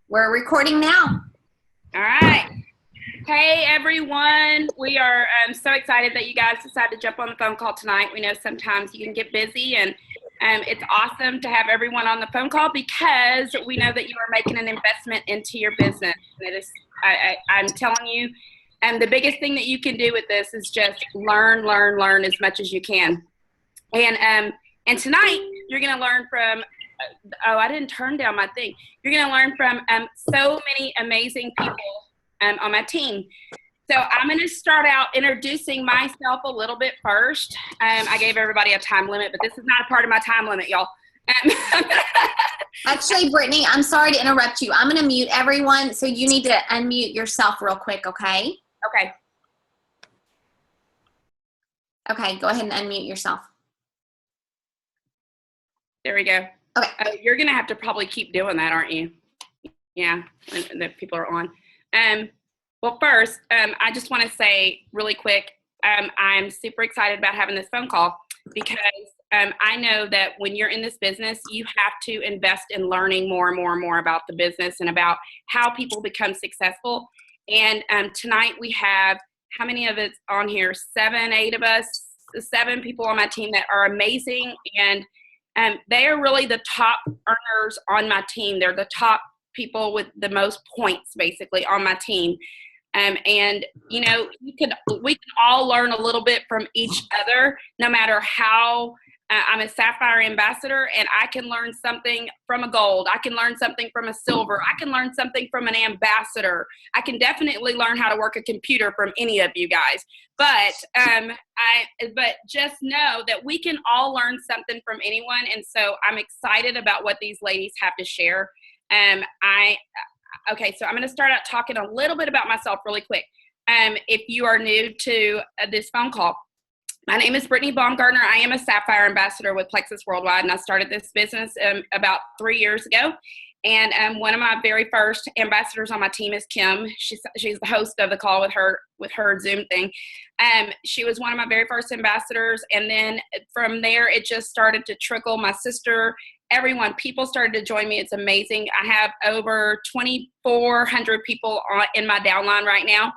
We're recording now. All right. Hey, everyone. We are so excited that you guys decided to jump on the phone call tonight. We know sometimes you can get busy, and it's awesome to have everyone on the phone call because we know that you are making an investment into your business. And it is, I'm telling you, and the biggest thing that you can do with this is just learn as much as you can. And tonight, you're going to learn from I didn't turn down my thing. You're going to learn from so many amazing people on my team. So I'm going to start out introducing myself a little bit first. I gave everybody a time limit, but this is not a part of my time limit, y'all. Actually, Brittany, I'm sorry to interrupt you. I'm going to mute everyone, so you need to unmute yourself real quick, okay? Okay. Okay, go ahead and unmute yourself. There we go. Okay. You're going to have to probably keep doing that, aren't you? Yeah, and the people are on. Well, first, I just want to say really quick, I'm super excited about having this phone call because I know that when you're in this business, you have to invest in learning more and more about the business and about how people become successful. And tonight we have, how many of us on here? 7, 8 of us, 7 people on my team that are amazing, and they are really the top earners on my team. They're the top people with the most points, basically, on my team. And you know, we can all learn a little bit from each other, no matter how. I'm a Sapphire ambassador, and I can learn something from a gold. I can learn something from a silver. I can learn something from an ambassador. I can definitely learn how to work a computer from any of you guys. But but just know that we can all learn something from anyone, and so I'm excited about what these ladies have to share. Okay, so I'm going to start out talking a little bit about myself really quick. If you are new to this phone call, my name is Britne Baumgartner. I am a Sapphire ambassador with Plexus Worldwide, and I started this business about 3 years ago. And one of my very first ambassadors on my team is Kim. She's the host of the call with her Zoom thing. She was one of my very first ambassadors, and then from there it just started to trickle. My sister, everyone, people started to join me. It's amazing. I have over 2,400 people in my downline right now,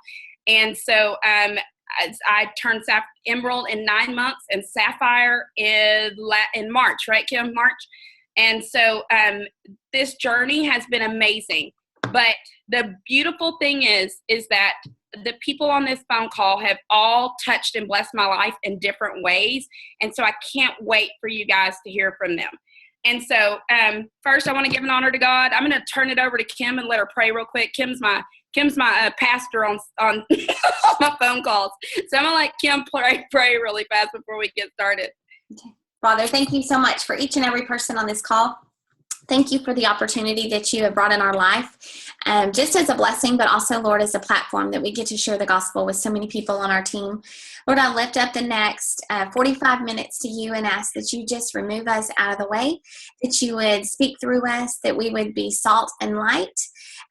and so I turned Emerald in 9 months and Sapphire in March, right, Kim? March. And so this journey has been amazing. But the beautiful thing is that the people on this phone call have all touched and blessed my life in different ways. And so I can't wait for you guys to hear from them. And so first, I want to give an honor to God. I'm going to turn it over to Kim and let her pray real quick. Kim's my pastor on on my phone calls. So I'm going to let Kim pray really fast before we get started. Okay. Father, thank you so much for each and every person on this call. Thank you for the opportunity that you have brought in our life, just as a blessing, but also, Lord, as a platform that we get to share the gospel with so many people on our team. Lord, I lift up the next 45 minutes to you and ask that you just remove us out of the way, that you would speak through us, that we would be salt and light,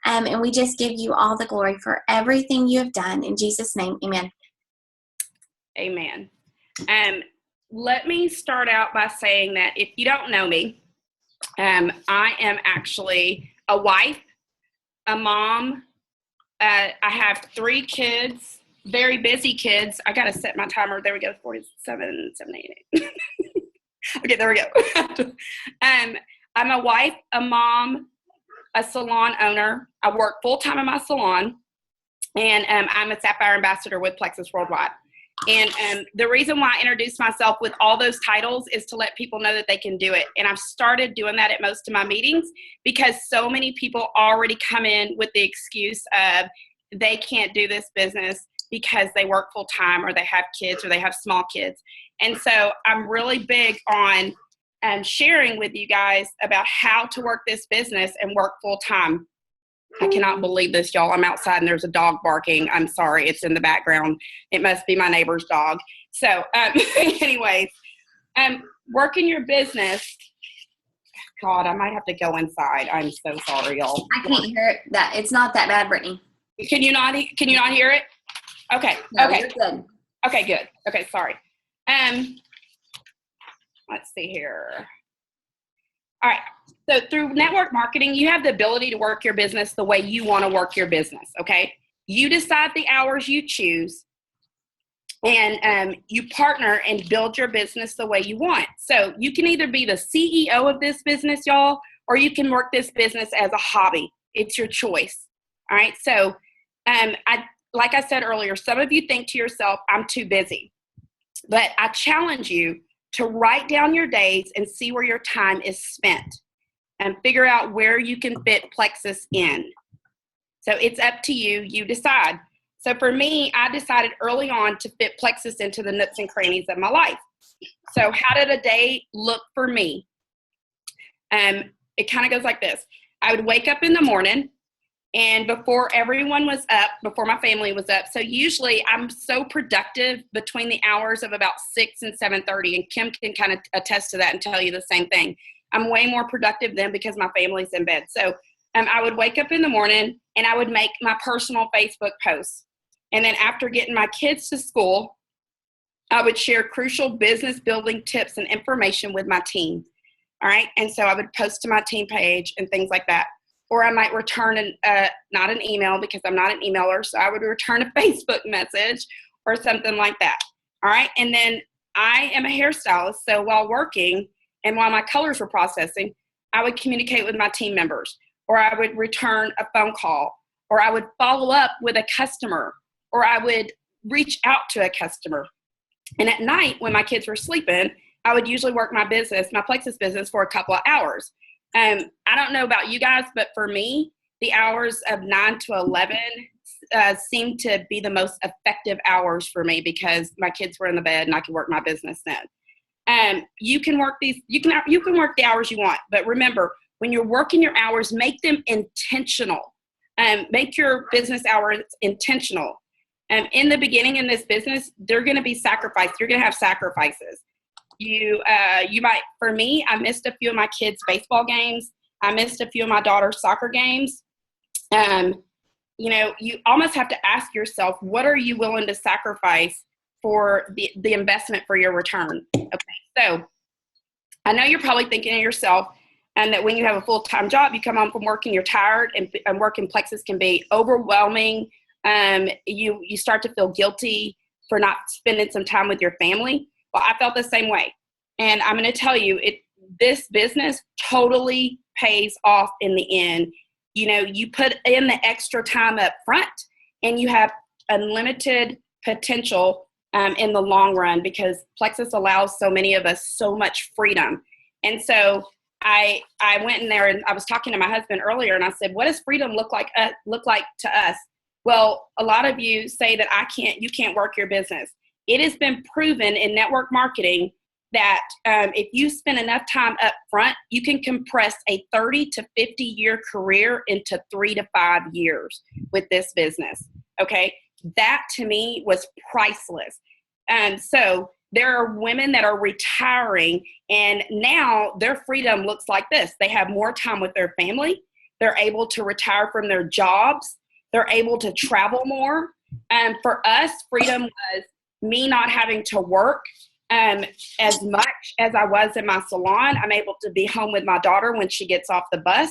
and we just give you all the glory for everything you have done. In Jesus' name, amen. Amen. Let me start out by saying that if you don't know me, I am actually a wife, a mom. I have 3 kids, very busy kids. I got to set my timer. There we go, 47, 78. Okay, there we go. I'm a wife, a mom, a salon owner. I work full-time in my salon, and I'm a Sapphire ambassador with Plexus Worldwide. And the reason why I introduced myself with all those titles is to let people know that they can do it. And I've started doing that at most of my meetings because so many people already come in with the excuse of they can't do this business because they work full time or they have kids or they have small kids. And so I'm really big on sharing with you guys about how to work this business and work full time. I cannot believe this, y'all. I'm outside and there's a dog barking. I'm sorry. It's in the background. It must be my neighbor's dog. So anyways, working your business. God, I might have to go inside. I'm so sorry, y'all. I can't hear it. It's not that bad, Brittany. Can you not hear it? Okay. No, okay. You're good. Okay, good. Okay, sorry. Let's see here. All right. So through network marketing, you have the ability to work your business the way you want to work your business. Okay. You decide the hours you choose, and you partner and build your business the way you want. So you can either be the CEO of this business, y'all, or you can work this business as a hobby. It's your choice. All right. So like I said earlier, some of you think to yourself, I'm too busy. But I challenge you to write down your days and see where your time is spent and figure out where you can fit Plexus in. So it's up to you. You decide. So for me, I decided early on to fit Plexus into the nooks and crannies of my life. So how did a day look for me? It kind of goes like this. I would wake up in the morning, and before everyone was up, before my family was up. So usually I'm so productive between the hours of about 6 and 7:30, and Kim can kind of attest to that and tell you the same thing. I'm way more productive then because my family's in bed. So I would wake up in the morning and I would make my personal Facebook posts. And then after getting my kids to school, I would share crucial business building tips and information with my team. All right. And so I would post to my team page and things like that. Or I might return not an email because I'm not an emailer. So I would return a Facebook message or something like that. All right. And then I am a hairstylist. So while working and while my colors were processing, I would communicate with my team members, or I would return a phone call, or I would follow up with a customer, or I would reach out to a customer. And at night when my kids were sleeping, I would usually work my business, my Plexus business, for a couple of hours. I don't know about you guys, but for me, the hours of 9 to 11 seemed to be the most effective hours for me because my kids were in the bed and I could work my business then. You can work you can work the hours you want, but remember, when you're working your hours, make them intentional. Make your business hours intentional. In the beginning in this business, they're going to be sacrificed. You're going to have sacrifices. You might, for me, I missed a few of my kids' baseball games. I missed a few of my daughter's soccer games. You almost have to ask yourself, what are you willing to sacrifice for the investment for your return? Okay, so I know you're probably thinking to yourself, and that when you have a full-time job, you come home from work and you're tired, and work in Plexus can be overwhelming. You start to feel guilty for not spending some time with your family. Well, I felt the same way. And I'm going to tell you, this business totally pays off in the end. You put in the extra time up front and you have unlimited potential in the long run, because Plexus allows so many of us so much freedom. And so I went in there and I was talking to my husband earlier and I said, what does freedom look like to us? Well, a lot of you say that you can't work your business. It has been proven in network marketing that if you spend enough time up front, you can compress a 30 to 50 year career into 3 to 5 years with this business. Okay. That to me was priceless. And so there are women that are retiring, and now their freedom looks like this. They have more time with their family. They're able to retire from their jobs. They're able to travel more. And for us, freedom was me not having to work as much as I was in my salon. I'm able to be home with my daughter when she gets off the bus.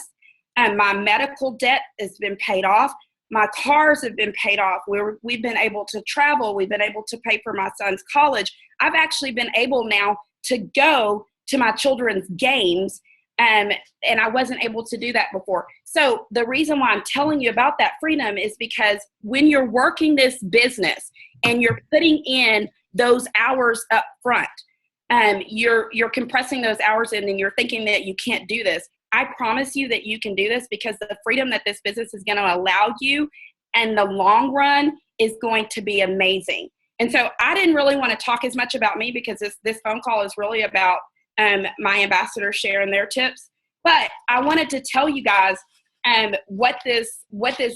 And my medical debt has been paid off. My cars have been paid off. We've been able to travel. We've been able to pay for my son's college. I've actually been able now to go to my children's games, and I wasn't able to do that before. So the reason why I'm telling you about that freedom is because when you're working this business and you're putting in those hours up front, you're compressing those hours in, and you're thinking that you can't do this. I promise you that you can do this, because the freedom that this business is going to allow you in the long run is going to be amazing. And so I didn't really want to talk as much about me, because this phone call is really about my ambassadors sharing their tips. But I wanted to tell you guys what this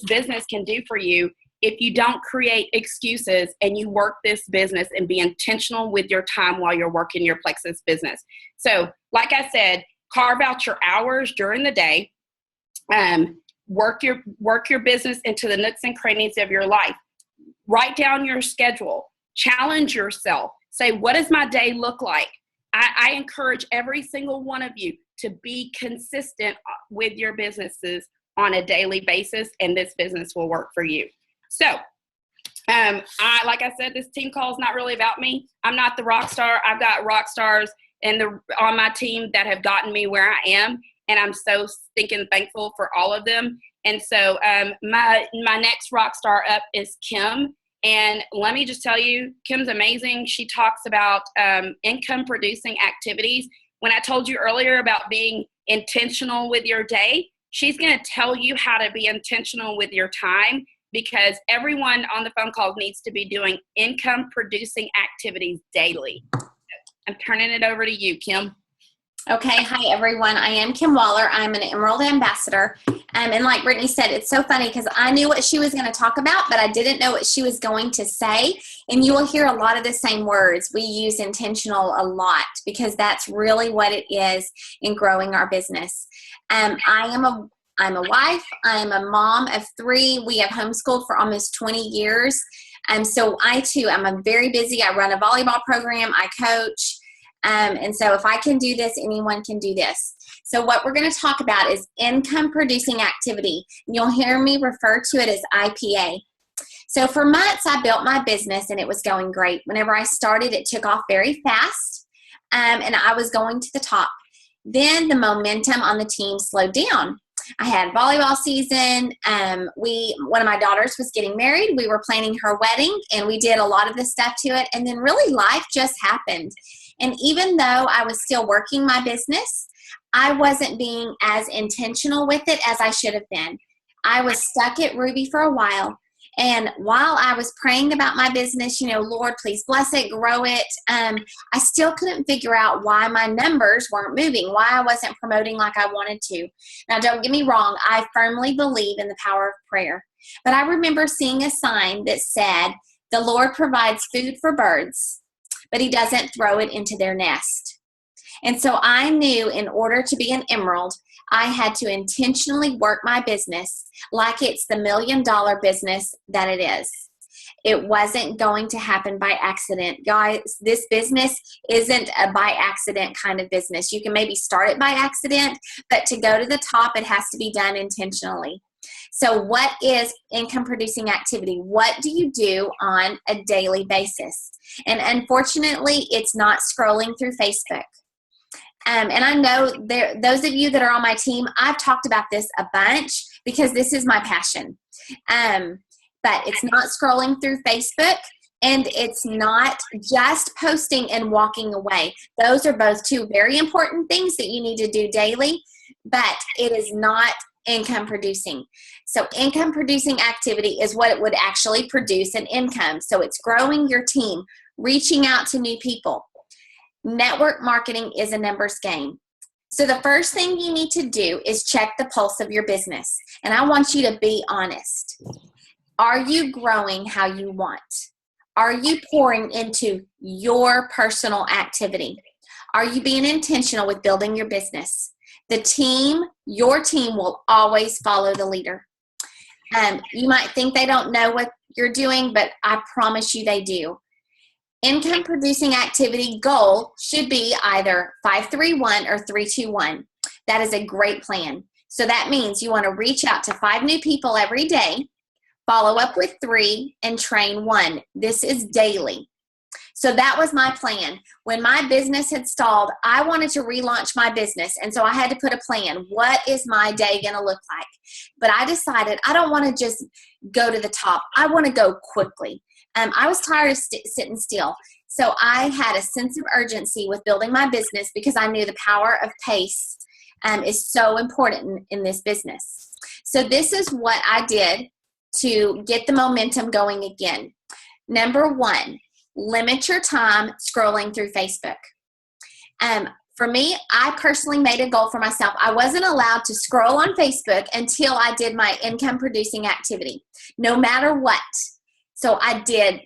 business can do for you if you don't create excuses and you work this business and be intentional with your time while you're working your Plexus business. So like I said, carve out your hours during the day. Work your business into the nooks and crannies of your life. Write down your schedule. Challenge yourself. Say, what does my day look like? I encourage every single one of you to be consistent with your businesses on a daily basis, and this business will work for you. So, like I said, this team call is not really about me. I'm not the rock star. I've got rock stars on my team that have gotten me where I am, and I'm so stinking thankful for all of them. And so my next rock star up is Kim. And let me just tell you, Kim's amazing. She talks about income producing activities. When I told you earlier about being intentional with your day, she's going to tell you how to be intentional with your time, because everyone on the phone call needs to be doing income producing activities daily. I'm turning it over to you, Kim. Okay. Hi, everyone. I am Kim Waller. I'm an Emerald Ambassador. And like Britne said, it's so funny because I knew what she was going to talk about, but I didn't know what she was going to say. And you will hear a lot of the same words. We use intentional a lot because that's really what it is in growing our business. I'm a wife. I'm a mom of 3. We have homeschooled for almost 20 years. So I too, I'm very busy. I run a volleyball program. I coach. And so if I can do this, anyone can do this. So what we're going to talk about is income producing activity. You'll hear me refer to it as IPA. So for months, I built my business and it was going great. Whenever I started, it took off very fast, and I was going to the top. Then the momentum on the team slowed down. I had volleyball season. One of my daughters was getting married. We were planning her wedding, and we did a lot of the stuff to it. And then really life just happened. And even though I was still working my business, I wasn't being as intentional with it as I should have been. I was stuck at Ruby for a while. And while I was praying about my business, Lord, please bless it, grow it, I still couldn't figure out why my numbers weren't moving, why I wasn't promoting like I wanted to. Now, don't get me wrong. I firmly believe in the power of prayer. But I remember seeing a sign that said, the Lord provides food for birds, but he doesn't throw it into their nest. And so I knew in order to be an emerald, I had to intentionally work my business like it's the $1 million business that it is. It wasn't going to happen by accident. Guys, this business isn't a by accident kind of business. You can maybe start it by accident, but to go to the top, it has to be done intentionally. So what is income producing activity? What do you do on a daily basis? And unfortunately, it's not scrolling through Facebook. And I know those of you that are on my team, I've talked about this a bunch because this is my passion. But it's not scrolling through Facebook, and it's not just posting and walking away. Those are both 2 very important things that you need to do daily, but it is not income producing. So income producing activity is what it would actually produce an income. So it's growing your team, reaching out to new people. Network marketing is a numbers game. So the first thing you need to do is check the pulse of your business. And I want you to be honest. Are you growing how you want? Are you pouring into your personal activity? Are you being intentional with building your business? Your team will always follow the leader. You might think they don't know what you're doing, but I promise you they do. Income producing activity goal should be either 5-3-1 or 3-2-1. That is a great plan. So that means you want to reach out to 5 new people every day, follow up with 3, and train 1. This is daily. So that was my plan. When my business had stalled, I wanted to relaunch my business. And so I had to put a plan. What is my day going to look like? But I decided I don't want to just go to the top. I want to go quickly. I was tired of sitting still. So I had a sense of urgency with building my business because I knew the power of pace is so important in this business. So this is what I did to get the momentum going again. Number 1, limit your time scrolling through Facebook. For me, I personally made a goal for myself. I wasn't allowed to scroll on Facebook until I did my income producing activity, no matter what. So I did.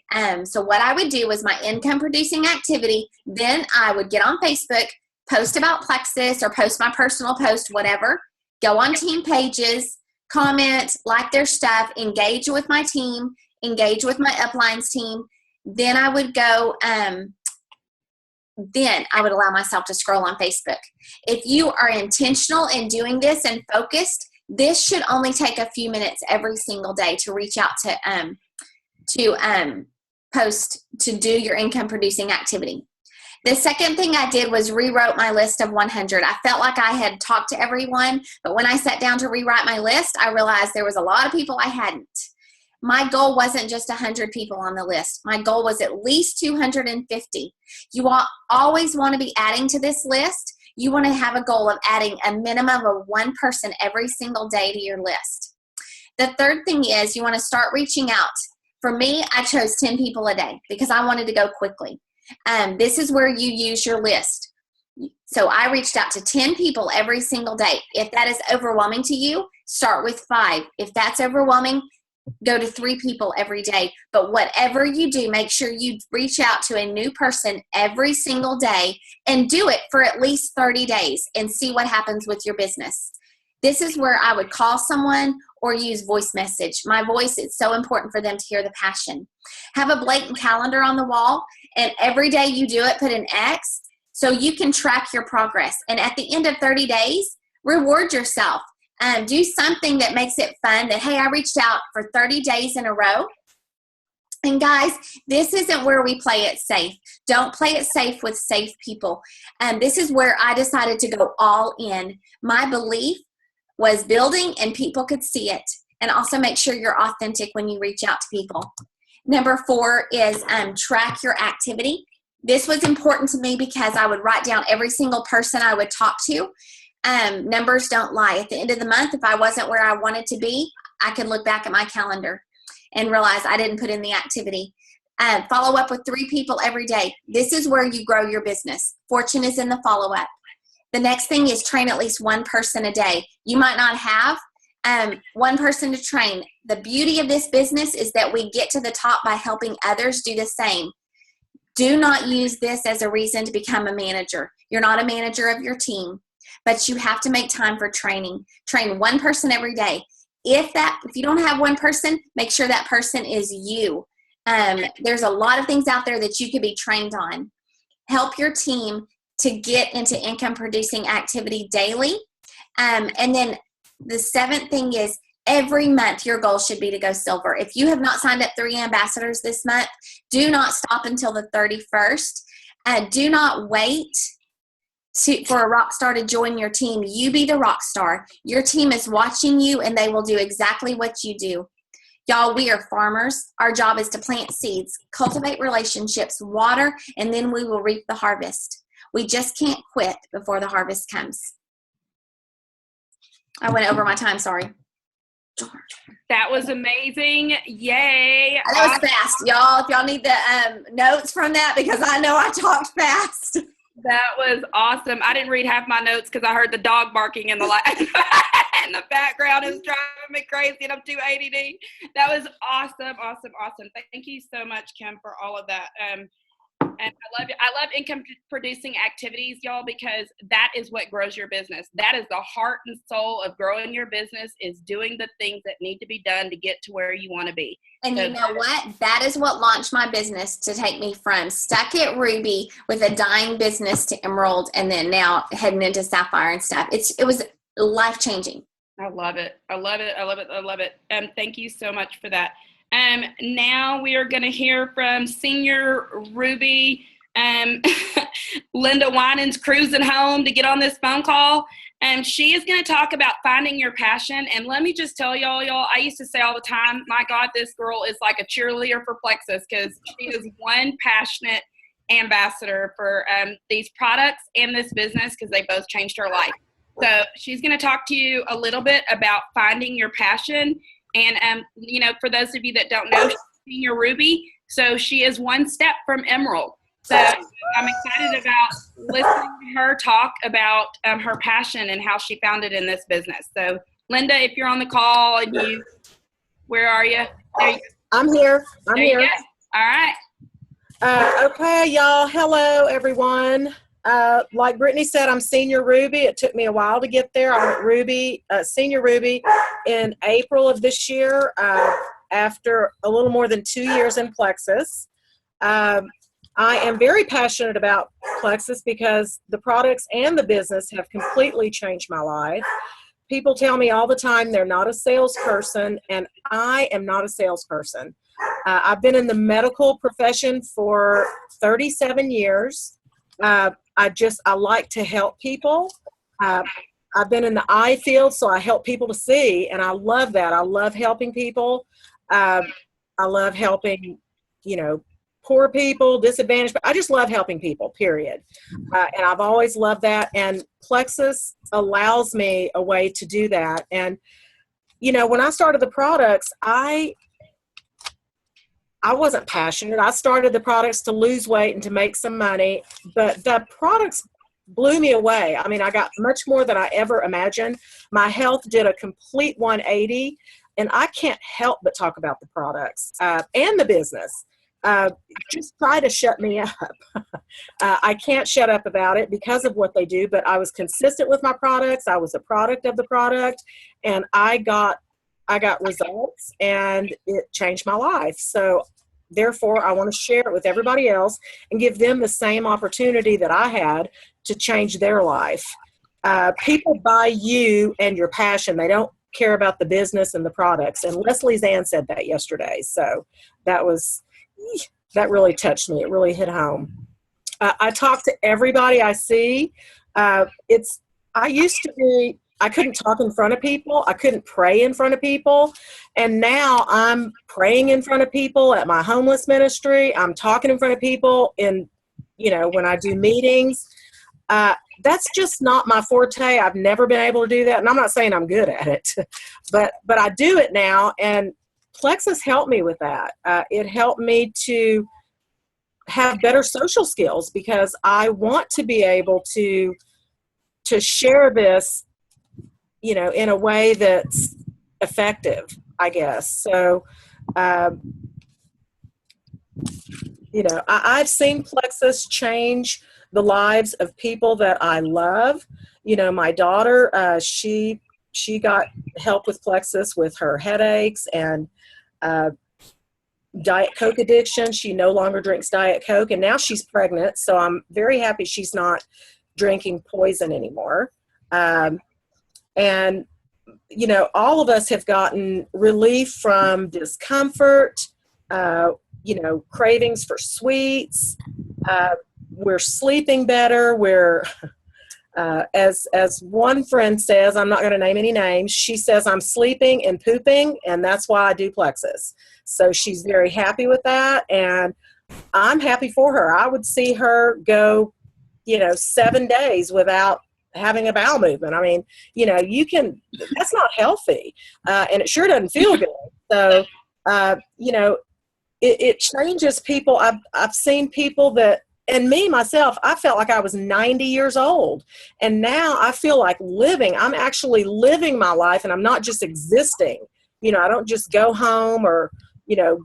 So what I would do was my income producing activity. Then I would get on Facebook, post about Plexus or post my personal post, whatever, go on team pages, comment, like their stuff, engage with my team, engage with my uplines team. Then I would go then I would allow myself to scroll on Facebook. If you are intentional in doing this and focused, this should only take a few minutes every single day to reach out to post, to do your income producing activity. The second thing I did was rewrote my list of 100. I felt like I had talked to everyone, but when I sat down to rewrite my list, I realized there was a lot of people I hadn't. My goal wasn't just 100 people on the list. My goal was at least 250. You always want to be adding to this list. You want to have a goal of adding a minimum of one person every single day to your list. The third thing is you want to start reaching out. For me, I chose 10 people a day because I wanted to go quickly. This is where you use your list. So I reached out to 10 people every single day. If that is overwhelming to you, start with 5. If that's overwhelming, go to 3 people every day. But whatever you do, make sure you reach out to a new person every single day and do it for at least 30 days and see what happens with your business. This is where I would call someone or use voice message. My voice is so important for them to hear the passion. Have a blatant calendar on the wall, and every day you do it, put an X so you can track your progress. And at the end of 30 days, reward yourself. Do something that makes it fun, that, hey, I reached out for 30 days in a row. And guys, this isn't where we play it safe. Don't play it safe with safe people. This is where I decided to go all in. My belief was building and people could see it. And also make sure you're authentic when you reach out to people. Number 4 is track your activity. This was important to me because I would write down every single person I would talk to. Numbers don't lie. At the end of the month, if I wasn't where I wanted to be, I could look back at my calendar and realize I didn't put in the activity. Follow up with 3 people every day. This is where you grow your business. Fortune is in the follow-up. The next thing is train at least one person a day. You might not have one person to train. The beauty of this business is that we get to the top by helping others do the same. Do not use this as a reason to become a manager. You're not a manager of your team, but you have to make time for training. Train one person every day. If you don't have one person, make sure that person is you. There's a lot of things out there that you could be trained on. Help your team to get into income producing activity daily. And then the 7th thing is every month your goal should be to go silver. If you have not signed up 3 ambassadors this month, do not stop until the 31st. Do not wait for a rock star to join your team. You be the rock star. Your team is watching you and they will do exactly what you do. Y'all, we are farmers. Our job is to plant seeds, cultivate relationships, water, and then we will reap the harvest. We just can't quit before the harvest comes. I went over my time, sorry. That was amazing. Yay. That was fast, y'all. If y'all need the notes from that, because I know I talked fast. That was awesome. I didn't read half my notes because I heard the dog barking in the in the background. Is driving me crazy, and I'm too ADD. That was awesome. Thank you so much, Kim, for all of that. And I love income producing activities, y'all, because that is what grows your business. That is the heart and soul of growing your business, is doing the things that need to be done to get to where you want to be. And you know what? That is what launched my business to take me from stuck at Ruby with a dying business to Emerald, and then now heading into Sapphire and stuff. It was life-changing. I love it. Thank you so much for that. Now we are going to hear from Senior Ruby. Linda Winans cruising home to get on this phone call. She is going to talk about finding your passion. And let me just tell y'all, I used to say all the time, my God, this girl is like a cheerleader for Plexus, because she is one passionate ambassador for these products and this business, because they both changed her life. So she's going to talk to you a little bit about finding your passion. And, for those of you that don't know, she's Senior Ruby. So she is one step from Emerald. So I'm excited about listening to her talk about her passion and how she found it in this business. So, Linda, if you're on the call and where are you? There you go. I'm here. I'm here. Go. All right. Okay, y'all. Hello, everyone. Like Britne said, I'm Senior Ruby. It took me a while to get there. I went Senior Ruby in April of this year, after a little more than 2 years in Plexus. I am very passionate about Plexus because the products and the business have completely changed my life. People tell me all the time they're not a salesperson, and I am not a salesperson. I've been in the medical profession for 37 years. I like to help people. I've been in the eye field, so I help people to see, and I love that. I love helping people. I love helping, poor people, disadvantaged, but I just love helping people, period. And I've always loved that. And Plexus allows me a way to do that. And, when I started the products, I wasn't passionate. I started the products to lose weight and to make some money, but the products blew me away. I mean, I got much more than I ever imagined. My health did a complete 180, and I can't help but talk about the products and the business. Just try to shut me up. I can't shut up about it because of what they do, but I was consistent with my products. I was a product of the product, and I got results, and it changed my life. So therefore, I want to share it with everybody else and give them the same opportunity that I had to change their life. People buy you and your passion. They don't care about the business and the products. And Leslie Zann said that yesterday. So that really touched me. It really hit home. I talk to everybody I see. I couldn't talk in front of people. I couldn't pray in front of people. And now I'm praying in front of people at my homeless ministry. I'm talking in front of people when I do meetings. That's just not my forte. I've never been able to do that. And I'm not saying I'm good at it, but I do it now. And Plexus helped me with that. It helped me to have better social skills because I want to be able to share this, in a way that's effective, I guess. So, I've seen Plexus change the lives of people that I love. My daughter, she got help with Plexus with her headaches and Diet Coke addiction. She no longer drinks Diet Coke, and now she's pregnant. So I'm very happy she's not drinking poison anymore. And, all of us have gotten relief from discomfort, cravings for sweets. We're sleeping better. We're, as one friend says, I'm not going to name any names. She says, I'm sleeping and pooping, and that's why I do Plexus. So she's very happy with that, and I'm happy for her. I would see her go, 7 days without having a bowel movement. I mean, that's not healthy. And it sure doesn't feel good. So, it changes people. I've seen people that, and me, myself, I felt like I was 90 years old. And now I feel like I'm actually living my life, and I'm not just existing. I don't just go home or,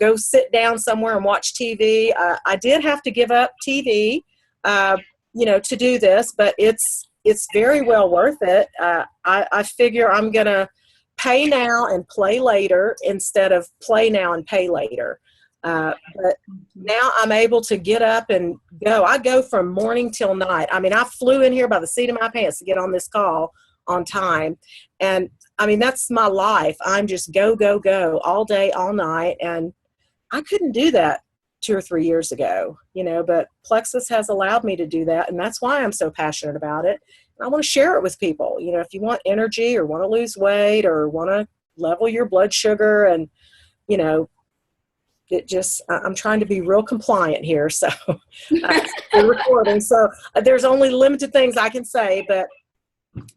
go sit down somewhere and watch TV. I did have to give up TV, to do this, but it's very well worth it. I figure I'm going to pay now and play later instead of play now and pay later. But now I'm able to get up and go. I go from morning till night. I mean, I flew in here by the seat of my pants to get on this call on time. And I mean, that's my life. I'm just go, go, go all day, all night. And I couldn't do that 2 or 3 years ago, but Plexus has allowed me to do that. And that's why I'm so passionate about it. And I want to share it with people. If you want energy or want to lose weight or want to level your blood sugar and, I'm trying to be real compliant here. So we're recording. So there's only limited things I can say, but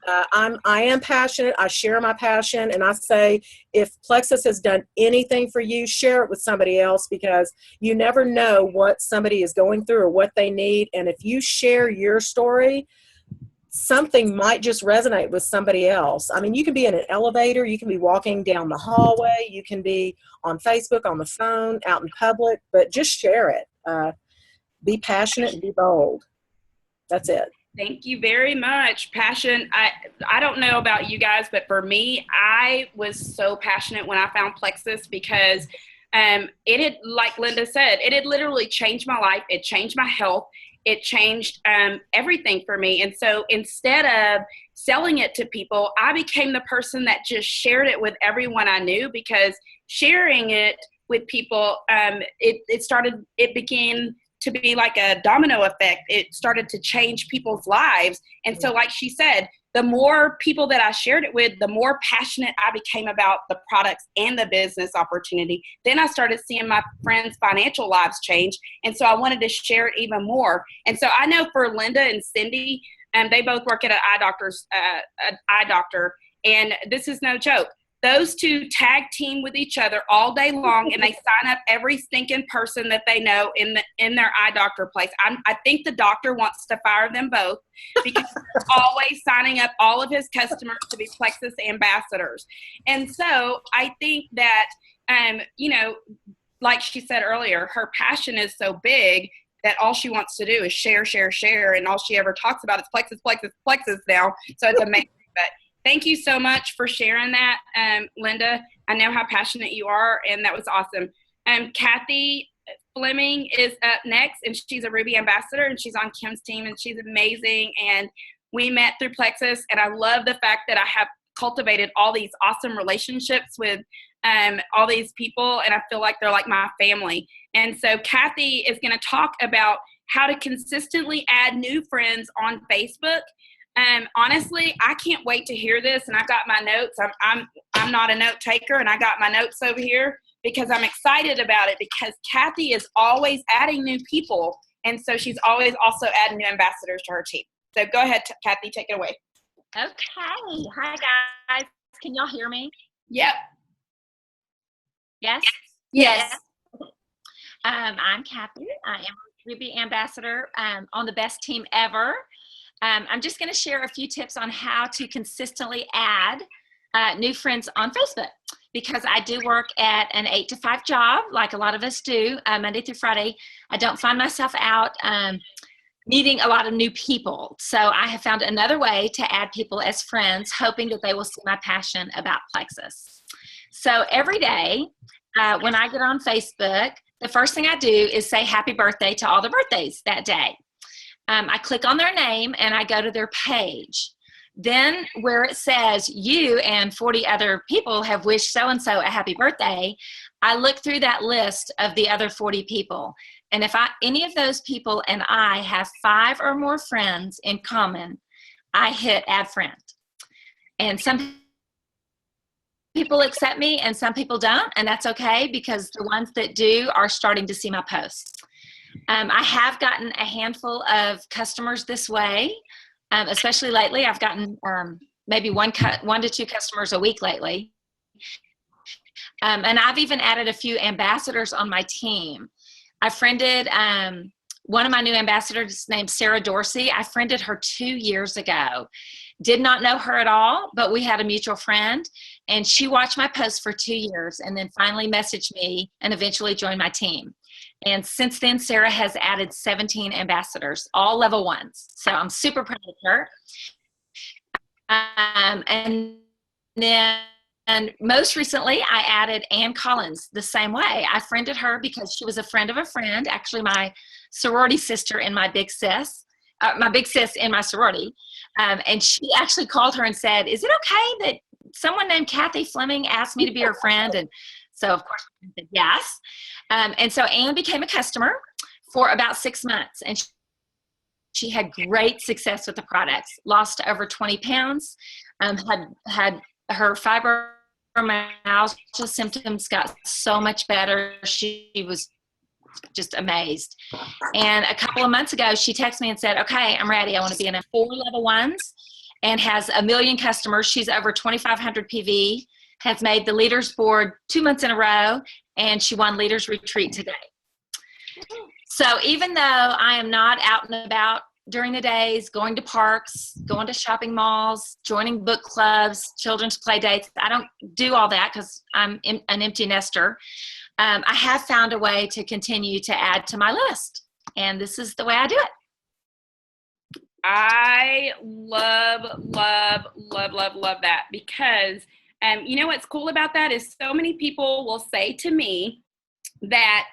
I am passionate. I share my passion, and I say, if Plexus has done anything for you, share it with somebody else, because you never know what somebody is going through or what they need. And if you share your story, something might just resonate with somebody else. I mean, you can be in an elevator, you can be walking down the hallway, you can be on Facebook, on the phone, out in public, but just share it. Be passionate and be bold. That's it. Thank you very much. Passion. I don't know about you guys, but for me, I was so passionate when I found Plexus because it had, like Linda said, it had literally changed my life. It changed my health. It changed everything for me. And so instead of selling it to people, I became the person that just shared it with everyone I knew, because sharing it with people, it began to be like a domino effect. It started to change people's lives. And so, like she said, the more people that I shared it with, the more passionate I became about the products and the business opportunity. Then I started seeing my friends' financial lives change. And so I wanted to share it even more. And so I know for Linda and Cindy, they both work at an eye doctor. And this is no joke. Those two tag team with each other all day long, and they sign up every stinking person that they know in their eye doctor place. I think the doctor wants to fire them both, because they're always signing up all of his customers to be Plexus ambassadors. And so I think that, like she said earlier, her passion is so big that all she wants to do is share, and all she ever talks about is Plexus, Plexus, Plexus now. So it's amazing. But thank you so much for sharing that, Linda. I know how passionate you are, and that was awesome. Kathy Fleming is up next, and she's a Ruby ambassador, and she's on Kim's team, and she's amazing. And we met through Plexus, and I love the fact that I have cultivated all these awesome relationships with all these people, and I feel like they're like my family. And so Kathy is going to talk about how to consistently add new friends on Facebook. Honestly, I can't wait to hear this, and I got my notes. I'm not a note taker, and I got my notes over here because I'm excited about it, because Kathy is always adding new people, and so she's always also adding new ambassadors to her team. So go ahead, Kathy, take it away. Okay. Hi, guys. Can y'all hear me? Yep. Yes? Yes. I'm Kathy. I am a Ruby ambassador on the best team ever. I'm just going to share a few tips on how to consistently add new friends on Facebook, because I do work at an 8 to 5 job, like a lot of us do, Monday through Friday. I don't find myself out meeting a lot of new people. So I have found another way to add people as friends, hoping that they will see my passion about Plexus. So every day when I get on Facebook, the first thing I do is say happy birthday to all the birthdays that day. I click on their name and I go to their page. Then where it says you and 40 other people have wished so-and-so a happy birthday, I look through that list of the other 40 people. And if any of those people and I have 5 or more friends in common, I hit add friend. And some people accept me and some people don't, and that's okay, because the ones that do are starting to see my posts. I have gotten a handful of customers this way, especially lately. I've gotten maybe one to 2 customers a week lately. And I've even added a few ambassadors on my team. I friended one of my new ambassadors named Sarah Dorsey. I friended her 2 years ago. Did not know her at all, but we had a mutual friend, and she watched my posts for 2 years and then finally messaged me and eventually joined my team. And since then, Sarah has added 17 ambassadors, all level 1s. So I'm super proud of her. And most recently, I added Ann Collins the same way. I friended her because she was a friend of a friend, actually my sorority sister and my big sis in my sorority. And she actually called her and said, is it okay that someone named Kathy Fleming asked me to be her friend? And so, of course, I said yes. And so Anne became a customer for about 6 months, and she had great success with the products, lost over 20 pounds, had her fibromyalgia symptoms got so much better. She was just amazed. And a couple of months ago, she texted me and said, okay, I'm ready. I want to be in 4 level 1s, and has 1 million customers. She's over 2,500 PV, has made the leaders board 2 months in a row, and she won Leaders Retreat today. So even though I am not out and about during the days, going to parks, going to shopping malls, joining book clubs, children's play dates, I don't do all that because I'm an empty nester. I have found a way to continue to add to my list, and this is the way I do it. I love that, because you know what's cool about that is so many people will say to me, that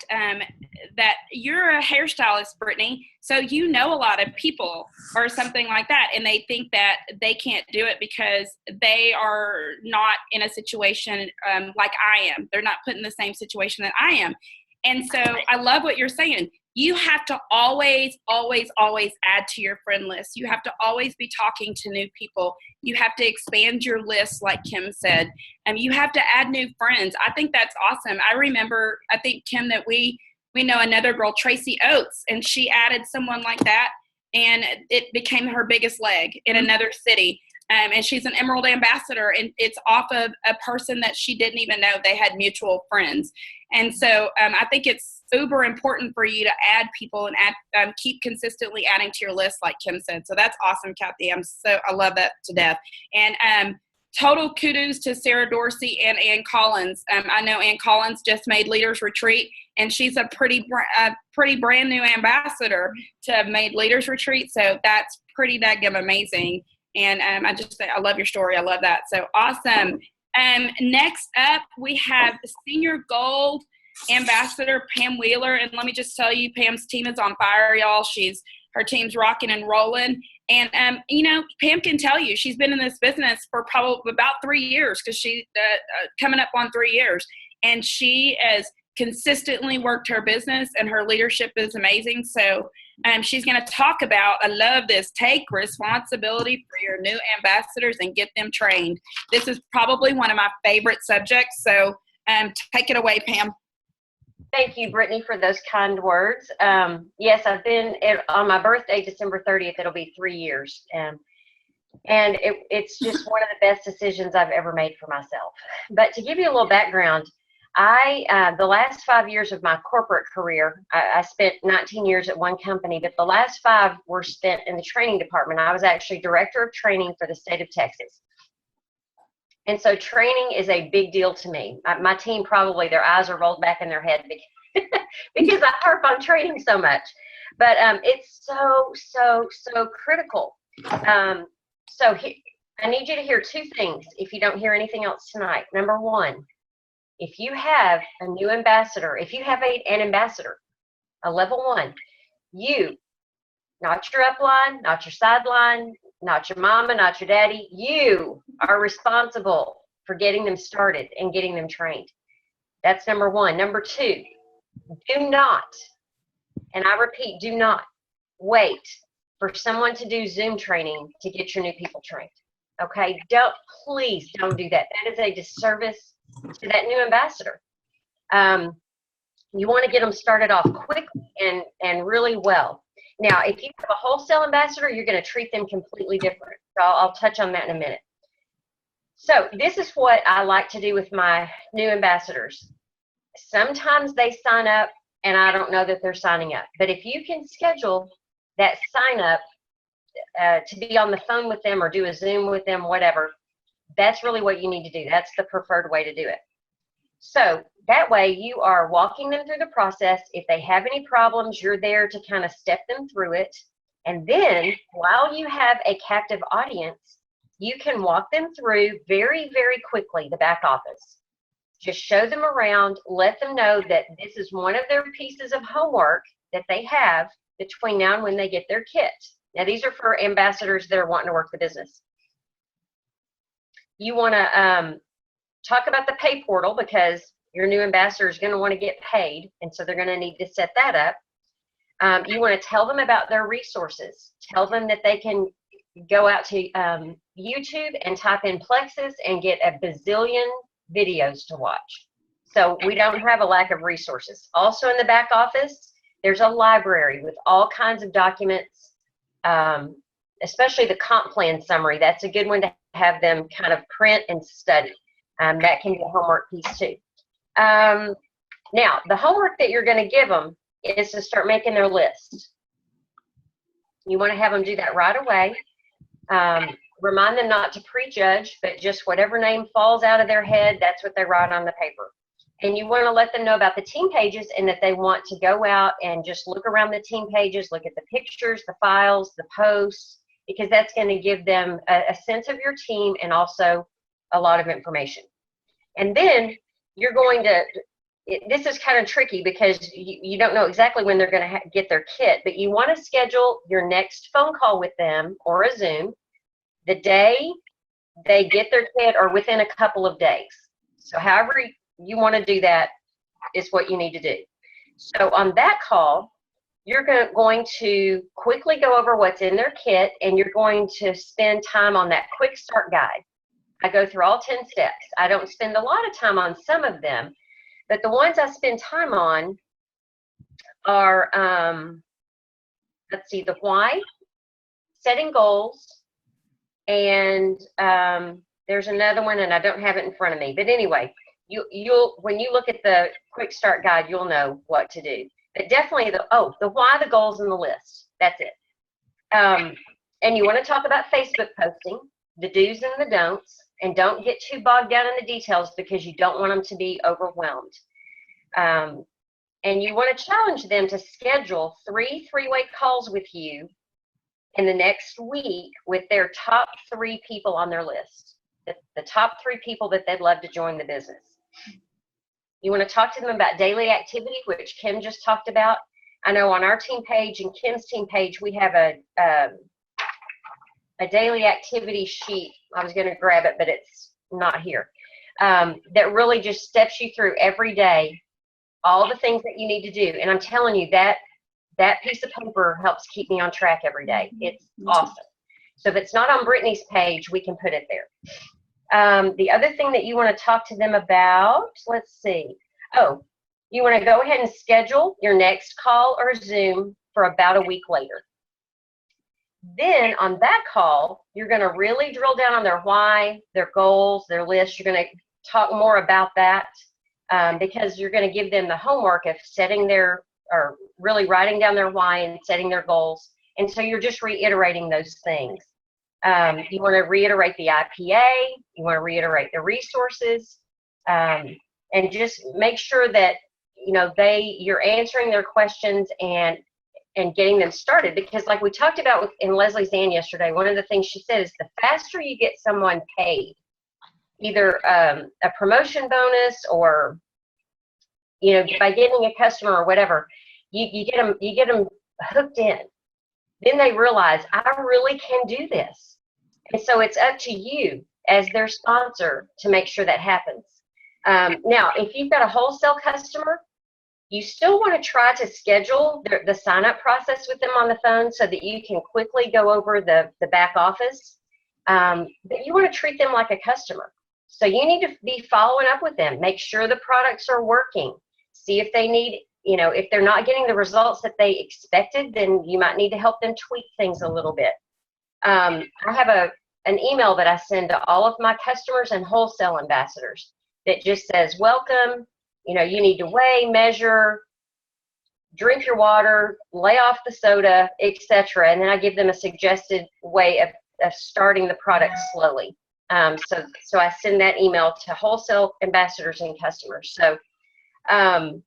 you're a hairstylist, Britne, so you know a lot of people or something like that, and they think that they can't do it because they are not in a situation like I am. They're not put in the same situation that I am. And so I love what you're saying. You have to always, always, always add to your friend list. You have to always be talking to new people. You have to expand your list, like Kim said. You have to add new friends. I think that's awesome. I remember, I think, Kim, that we know another girl, Tracy Oates, and she added someone like that, and it became her biggest leg in another city. And she's an Emerald Ambassador, and it's off of a person that she didn't even know. They had mutual friends. And so I think it's uber important for you to add people and keep consistently adding to your list, like Kim said. So that's awesome, Kathy. I love that to death. And total kudos to Sarah Dorsey and Ann Collins. I know Ann Collins just made Leaders Retreat, and she's a pretty brand new ambassador to have made Leaders Retreat. So that's pretty daggum amazing. And I just say, I love your story. I love that. So awesome. Next up, we have the Senior Gold Ambassador, Pam Wheeler. And let me just tell you, Pam's team is on fire, y'all. Her team's rocking and rolling. And, Pam can tell you, she's been in this business for probably about 3 years, because she's coming up on 3 years. And she has consistently worked her business, and her leadership is amazing. So she's going to talk about, I love this, take responsibility for your new ambassadors and get them trained. This is probably one of my favorite subjects. So take it away, Pam. Thank you, Britne, for those kind words. Yes, I've been on my birthday, December 30th, it'll be 3 years. And it's just one of the best decisions I've ever made for myself. But to give you a little background, the last 5 years of my corporate career, I spent 19 years at one company, but the last 5 were spent in the training department. I was actually director of training for the state of Texas. And so training is a big deal to me. My team, probably their eyes are rolled back in their head because I harp on training so much. But it's so critical. So I need you to hear 2 things if you don't hear anything else tonight. Number 1, if you have a new ambassador, if you have an ambassador, a level 1, you, not your upline, not your sideline, not your mama, not your daddy, you are responsible for getting them started and getting them trained. That's number 1. Number 2, do not, and I repeat, do not wait for someone to do Zoom training to get your new people trained. Okay? Please don't do that. That is a disservice to that new ambassador. You want to get them started off quickly and really well. Now, if you have a wholesale ambassador, you're going to treat them completely different. So I'll touch on that in a minute. So this is what I like to do with my new ambassadors. Sometimes they sign up and I don't know that they're signing up. But if you can schedule that sign up to be on the phone with them or do a Zoom with them, whatever, that's really what you need to do. That's the preferred way to do it. So that way you are walking them through the process. If they have any problems, you're there to kind of step them through it. And then while you have a captive audience, you can walk them through very, very quickly the back office. Just show them around, let them know that this is one of their pieces of homework that they have between now and when they get their kit. Now, these are for ambassadors that are wanting to work the business. You want to talk about the pay portal, because your new ambassador is going to want to get paid, and so they're going to need to set that up. You want to tell them about their resources. Tell them that they can go out to YouTube and type in Plexus and get a bazillion videos to watch. So we don't have a lack of resources. Also in the back office, there's a library with all kinds of documents, especially the comp plan summary. That's a good one to have them kind of print and study. That can be a homework piece too. Now, the homework that you're going to give them is to start making their list. You want to have them do that right away. Remind them not to prejudge, but just whatever name falls out of their head, that's what they write on the paper. And you want to let them know about the team pages and that they want to go out and just look around the team pages, look at the pictures, the files, the posts, because that's going to give them a sense of your team and also a lot of information. And then you're going to, this is kind of tricky because you don't know exactly when they're going to get their kit, but you want to schedule your next phone call with them or a Zoom the day they get their kit or within a couple of days. So however you want to do that is what you need to do. So on that call, you're going to quickly go over what's in their kit, and you're going to spend time on that quick start guide. I go through all 10 steps. I don't spend a lot of time on some of them, but the ones I spend time on are, let's see, the why, setting goals, and there's another one, and I don't have it in front of me. But anyway, you'll when you look at the quick start guide, you'll know what to do. But definitely the why, the goals, and the list. That's it. And you want to talk about Facebook posting, the do's and the don'ts, and don't get too bogged down in the details because you don't want them to be overwhelmed. And you want to challenge them to schedule 3 three-way calls with you in the next week with their top 3 people on their list, the top 3 people that they'd love to join the business. You want to talk to them about daily activity, which Kim just talked about. I know on our team page and Kim's team page, we have a daily activity sheet. I was going to grab it, but it's not here. That really just steps you through every day, all the things that you need to do. And I'm telling you that piece of paper helps keep me on track every day. It's awesome. So if it's not on Britne's page, we can put it there. The other thing that you want to talk to them about, let's see. Oh, you want to go ahead and schedule your next call or Zoom for about a week later. Then on that call, you're going to really drill down on their why, their goals, their list. You're going to talk more about that because you're going to give them the homework of or really writing down their why and setting their goals. And so you're just reiterating those things. You want to reiterate the IPA, you want to reiterate the resources, and just make sure that you're answering their questions and getting them started. Because like we talked about in Leslie's Ann yesterday, one of the things she said is the faster you get someone paid, either a promotion bonus or by getting a customer or whatever, you get them hooked in. Then they realize I really can do this. And so it's up to you as their sponsor to make sure that happens. Now, if you've got a wholesale customer, you still want to try to schedule the sign-up process with them on the phone so that you can quickly go over the back office. But you want to treat them like a customer. So you need to be following up with them. Make sure the products are working. See if they need, if they're not getting the results that they expected, then you might need to help them tweak things a little bit. I have an email that I send to all of my customers and wholesale ambassadors that just says, welcome, you need to weigh, measure, drink your water, lay off the soda, etc. And then I give them a suggested way of starting the product slowly. So I send that email to wholesale ambassadors and customers. So, gosh,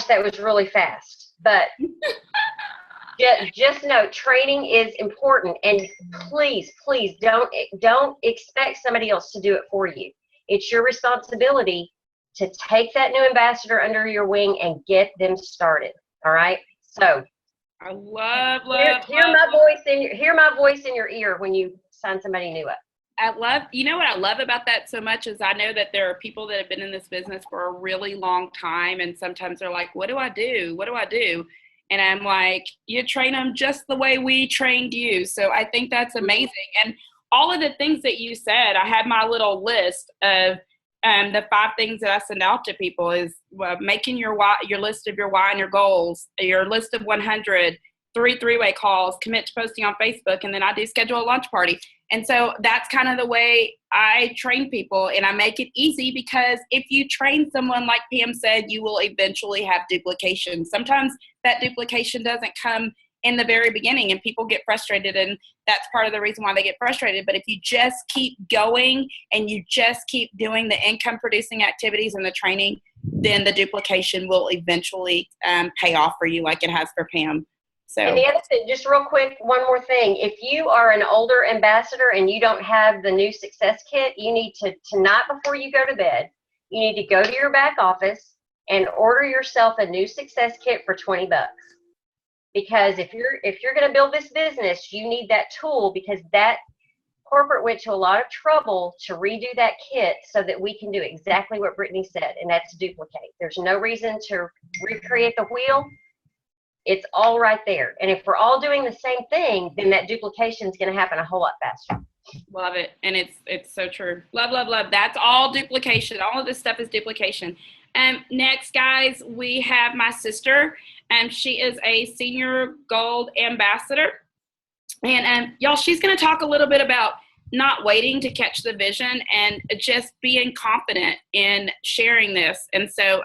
that was really fast, but just know training is important, and please don't expect somebody else to do it for you. It's your responsibility to take that new ambassador under your wing and get them started. All right. So I love hear my voice in your ear when you sign somebody new up. What I love about that so much is I know that there are people that have been in this business for a really long time, and sometimes they're like, what do I do? What do I do? And I'm like, you train them just the way we trained you. So I think that's amazing. And all of the things that you said, I had my little list of the 5 things that I send out to people is making your list of your why and your goals, your list of 100, 3 three-way calls, commit to posting on Facebook, and then I do schedule a lunch party. And so that's kind of the way I train people, and I make it easy because if you train someone, like Pam said, you will eventually have duplication. Sometimes that duplication doesn't come in the very beginning, and people get frustrated, and that's part of the reason why they get frustrated. But if you just keep going and you just keep doing the income producing activities and the training, then the duplication will eventually pay off for you like it has for Pam. So. And the other thing, just real quick, one more thing. If you are an older ambassador and you don't have the new success kit, you need to tonight before you go to bed, you need to go to your back office and order yourself a new success kit for $20. Because if you're going to build this business, you need that tool, because that corporate went to a lot of trouble to redo that kit so that we can do exactly what Britne said, and that's duplicate. There's no reason to recreate the wheel. It's all right there. And if we're all doing the same thing, then that duplication is going to happen a whole lot faster. Love it. And it's so true. Love, love, love. That's all duplication. All of this stuff is duplication. Next, guys, we have my sister. She is a senior gold ambassador. And y'all, she's going to talk a little bit about not waiting to catch the vision and just being confident in sharing this. And so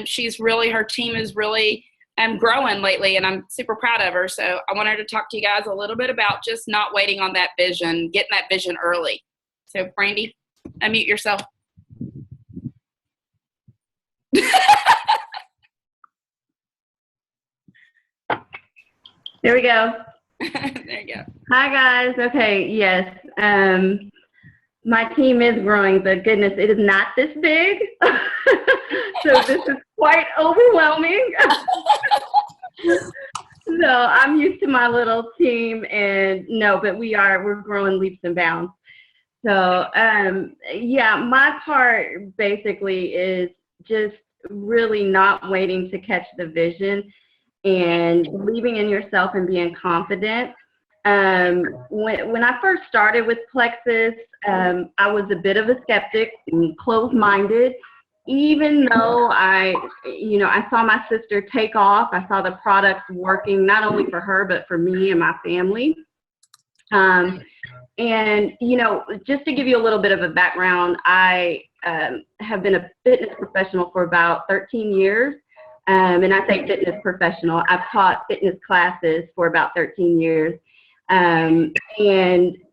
she's really, her team is really growing lately, and I'm super proud of her. So I want her to talk to you guys a little bit about just not waiting on that vision, getting that vision early. So Brandy, unmute yourself. There we go. There you go. Hi, guys. Okay, yes. My team is growing, but goodness, it is not this big. So this is quite overwhelming. So I'm used to my little team, and no, but we're growing leaps and bounds. So yeah, my part basically is just really not waiting to catch the vision and believing in yourself and being confident. When I first started with Plexus, I was a bit of a skeptic and closed-minded, even though I saw my sister take off. I saw the products working not only for her, but for me and my family. And, just to give you a little bit of a background, I have been a fitness professional for about 13 years. And I say fitness professional. I've taught fitness classes for about 13 years. And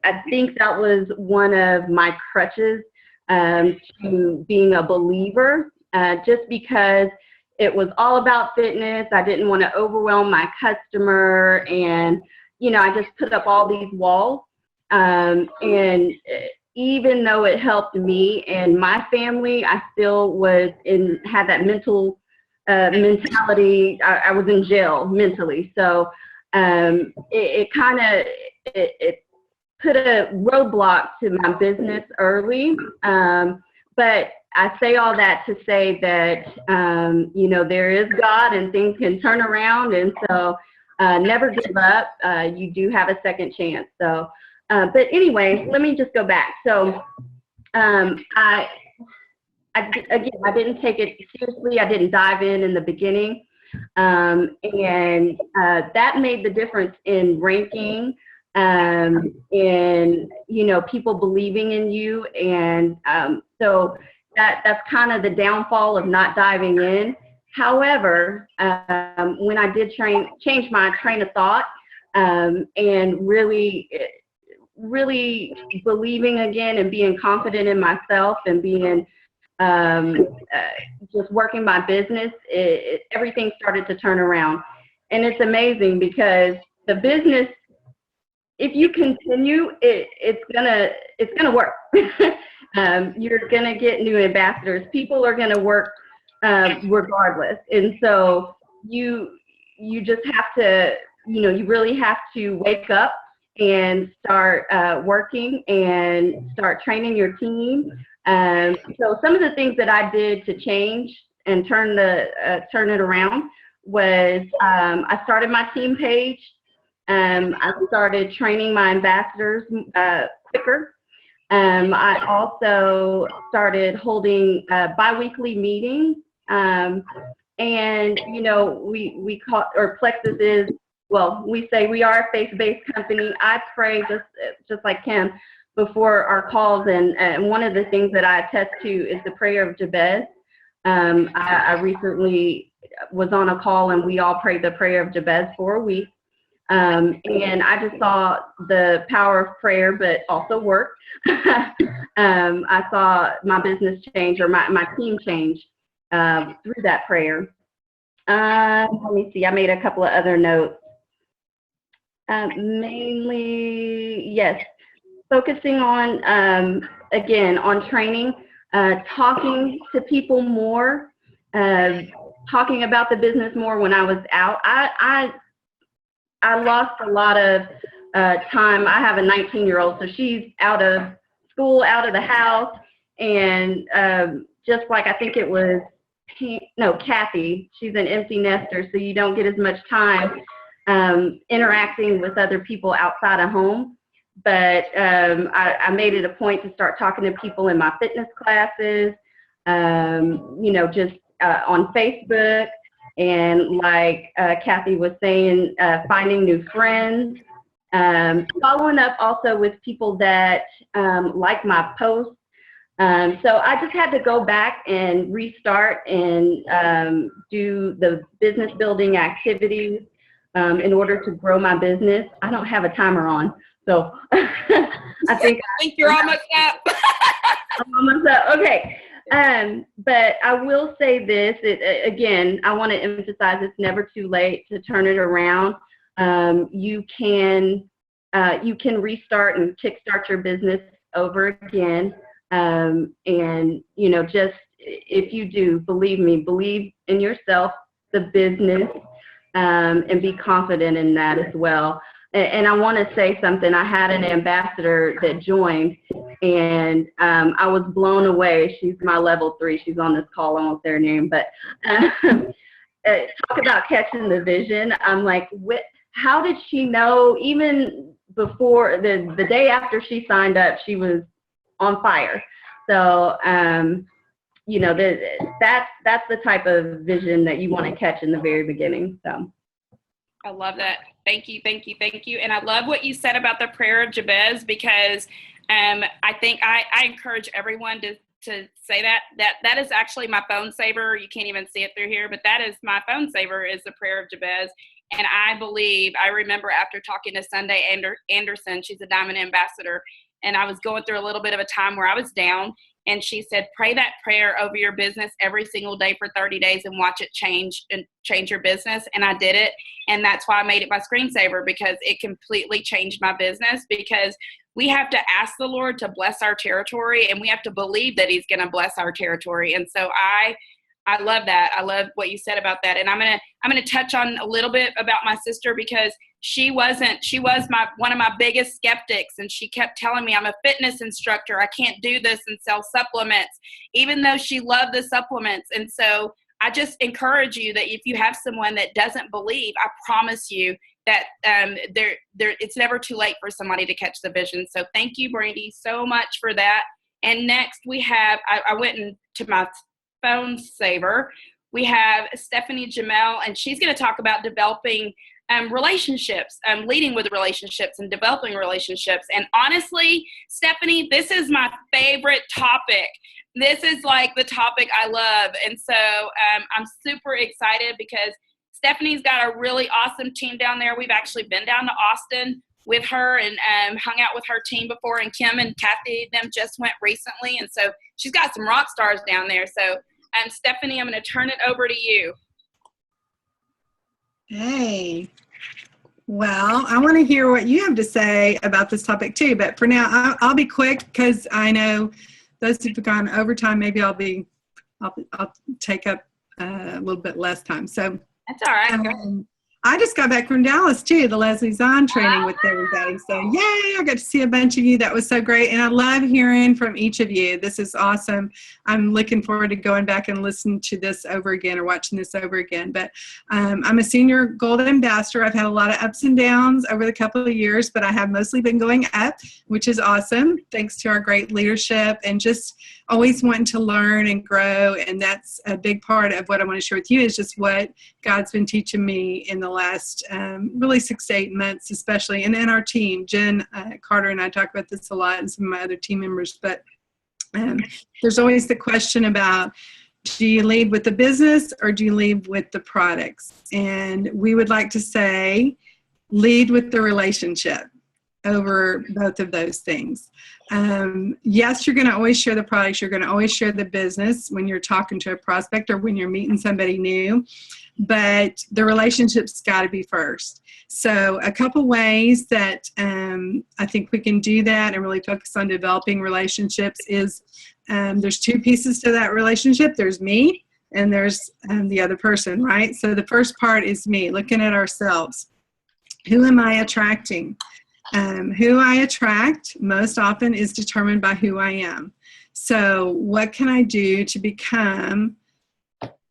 I think that was one of my crutches to being a believer, just because it was all about fitness. I didn't want to overwhelm my customer, and I just put up all these walls. And even though it helped me and my family, I still had that mental mentality. I was in jail mentally, so it put a roadblock to my business early. But I say all that to say that there is God, and things can turn around, and so never give up. You do have a second chance. So, but anyway, let me just go back. So I didn't take it seriously. I didn't dive in the beginning. And that made the difference in ranking, and, people believing in you. And so that's kind of the downfall of not diving in. However, when I did change my train of thought, and really believing again and being confident in myself and being just working my business, everything started to turn around. And it's amazing because the business, if you continue, it's gonna work. You're gonna get new ambassadors. People are gonna work regardless. And so you just have to, you really have to wake up and start working and start training your team. So some of the things that I did to change and turn it around was I started my team page. I started training my ambassadors quicker. I also started holding biweekly meetings. And we call, or Plexus is, well, we say we are a faith-based company. I pray just like Kim before our calls, and one of the things that I attest to is the prayer of Jabez. I recently was on a call, and we all prayed the prayer of Jabez for a week. And I just saw the power of prayer, but also work. I saw my business change, or my team change through that prayer. Let me see, I made a couple of other notes. Mainly, yes, focusing on, again, on training. talking to people more, talking about the business more when I was out. I lost a lot of time. I have a 19-year-old, so she's out of school, out of the house, and just like I think it was, Kathy, she's an empty nester, so you don't get as much time interacting with other people outside of home. But I made it a point to start talking to people in my fitness classes, just on Facebook, and like Kathy was saying, finding new friends, following up also with people that like my posts. So I just had to go back and restart and do the business building activities in order to grow my business. I don't have a timer on, so I think you're almost up. I'm almost up. Okay. But I will say this, again, I want to emphasize it's never too late to turn it around. You can restart and kickstart your business over again. And, just if you do, believe me, believe in yourself, the business, and be confident in that as well. And I want to say something. I had an ambassador that joined, and I was blown away. She's my level 3. She's on this call. I won't say her name, but talk about catching the vision. I'm like, how did she know? Even before the day after she signed up, she was on fire. So, that's the type of vision that you want to catch in the very beginning. So. I love that. Thank you. And I love what you said about the prayer of Jabez, because I think I encourage everyone to say that is actually my phone saver. You can't even see it through here, but that is my phone saver, is the prayer of Jabez. And I remember after talking to Sunday Anderson, she's a Diamond Ambassador, and I was going through a little bit of a time where I was down, and she said, pray that prayer over your business every single day for 30 days and watch it change your business. And I did it. And that's why I made it my screensaver, because it completely changed my business, because we have to ask the Lord to bless our territory, and we have to believe that he's going to bless our territory. And so I love that. I love what you said about that. And I'm going to touch on a little bit about my sister, because she was one of my biggest skeptics, and she kept telling me, I'm a fitness instructor, I can't do this and sell supplements, even though she loved the supplements. And so I just encourage you that if you have someone that doesn't believe, I promise you that it's never too late for somebody to catch the vision. So thank you, Brandy, so much for that. And next we have, I went into my phone saver. We have Stephanie Jamel, and she's going to talk about developing relationships, leading with relationships and developing relationships. And honestly, Stephanie, this is my favorite topic. This is like the topic I love. And so I'm super excited, because Stephanie's got a really awesome team down there. We've actually been down to Austin with her and hung out with her team before, and Kim and Kathy, them just went recently. And so she's got some rock stars down there. So Stephanie, I'm going to turn it over to you. Hey, well, I want to hear what you have to say about this topic too, but for now, I'll be quick, because I know those who've gone overtime, maybe I'll take up a little bit less time. So that's all right. I just got back from Dallas too, the Leslie Zahn training with everybody. So yay, I got to see a bunch of you. That was so great. And I love hearing from each of you. This is awesome. I'm looking forward to going back and listening to this over again, or watching this over again. But I'm a senior gold ambassador. I've had a lot of ups and downs over the couple of years, but I have mostly been going up, which is awesome. Thanks to our great leadership and just always wanting to learn and grow. And that's a big part of what I want to share with you, is just what God's been teaching me in the last really 6 to 8 months, especially. And in our team, Jen Carter and I talk about this a lot, and some of my other team members. But there's always the question about, do you lead with the business or do you lead with the products? And we would like to say, lead with the relationship over both of those things. Yes, you're going to always share the products. You're going to always share the business when you're talking to a prospect or when you're meeting somebody new, but the relationship's got to be first. So a couple ways that I think we can do that and really focus on developing relationships is there's two pieces to that relationship. There's me and there's the other person, right? So the first part is me, looking at ourselves. Who am I attracting? Who I attract most often is determined by who I am. So what can I do to become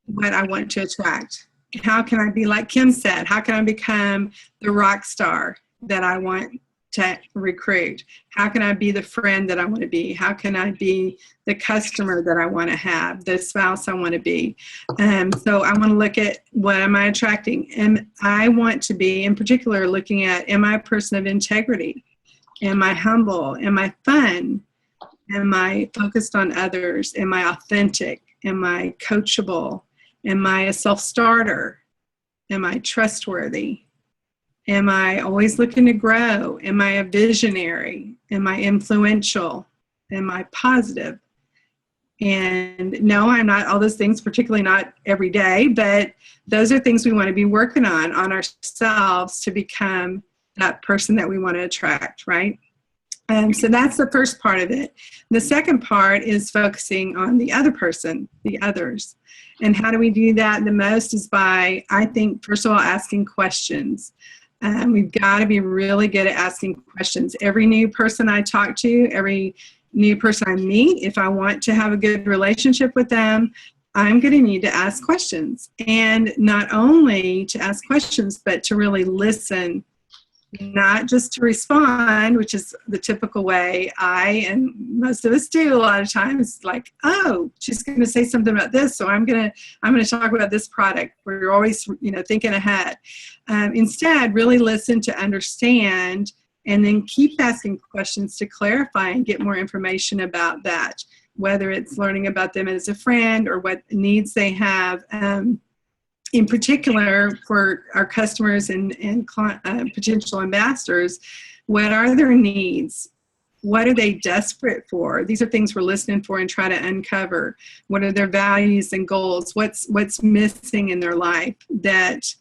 what I want to attract? How can I be, like Kim said, how can I become the rock star that I want to recruit? How can I be the friend that I want to be? How can I be the customer that I want to have, the spouse I want to be? So I want to look at, what am I attracting? And I want to be, in particular, looking at, am I a person of integrity? Am I humble? Am I fun? Am I focused on others? Am I authentic? Am I coachable? Am I a self-starter? Am I trustworthy? Am I always looking to grow? Am I a visionary? Am I influential? Am I positive? And no, I'm not all those things, particularly not every day, but those are things we want to be working on ourselves to become that person that we want to attract, right? So that's the first part of it. The second part is focusing on the other person, the others. And how do we do that the most is by, I think, first of all, asking questions. We've got to be really good at asking questions. Every new person I talk to, every new person I meet, if I want to have a good relationship with them, I'm going to need to ask questions. And not only to ask questions, but to really listen, not just to respond, which is the typical way I and most of us do a lot of times, like, oh, she's going to say something about this, so I'm going to talk about this product. We're always, thinking ahead. Instead, really listen to understand, and then keep asking questions to clarify and get more information about that, whether it's learning about them as a friend or what needs they have. In particular, for our customers and potential ambassadors, what are their needs? What are they desperate for? These are things we're listening for and try to uncover. What are their values and goals? What's missing in their life that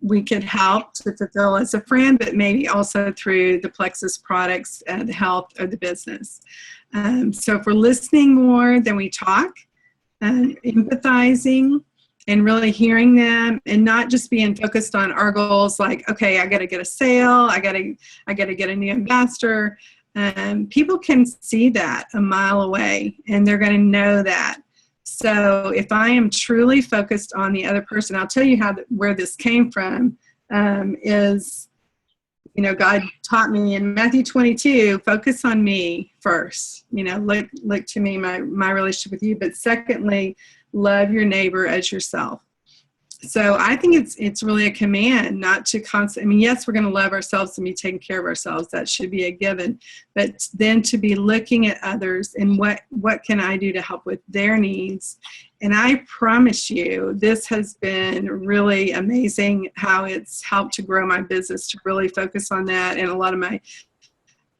we could help to fulfill as a friend, but maybe also through the Plexus products, the health of the business. So if we're listening more than we talk, empathizing, and really hearing them, and not just being focused on our goals, like, okay, I got to get a sale, I got to get a new ambassador. People can see that a mile away, and they're going to know that. So if I am truly focused on the other person, I'll tell you where this came from. Is God taught me in Matthew 22, focus on me first. Look to me, my relationship with you, but secondly, love your neighbor as yourself. So I think it's really a command not to constantly, yes, we're going to love ourselves and be taking care of ourselves. That should be a given. But then to be looking at others and what can I do to help with their needs. And I promise you, this has been really amazing how it's helped to grow my business, to really focus on that. And a lot of my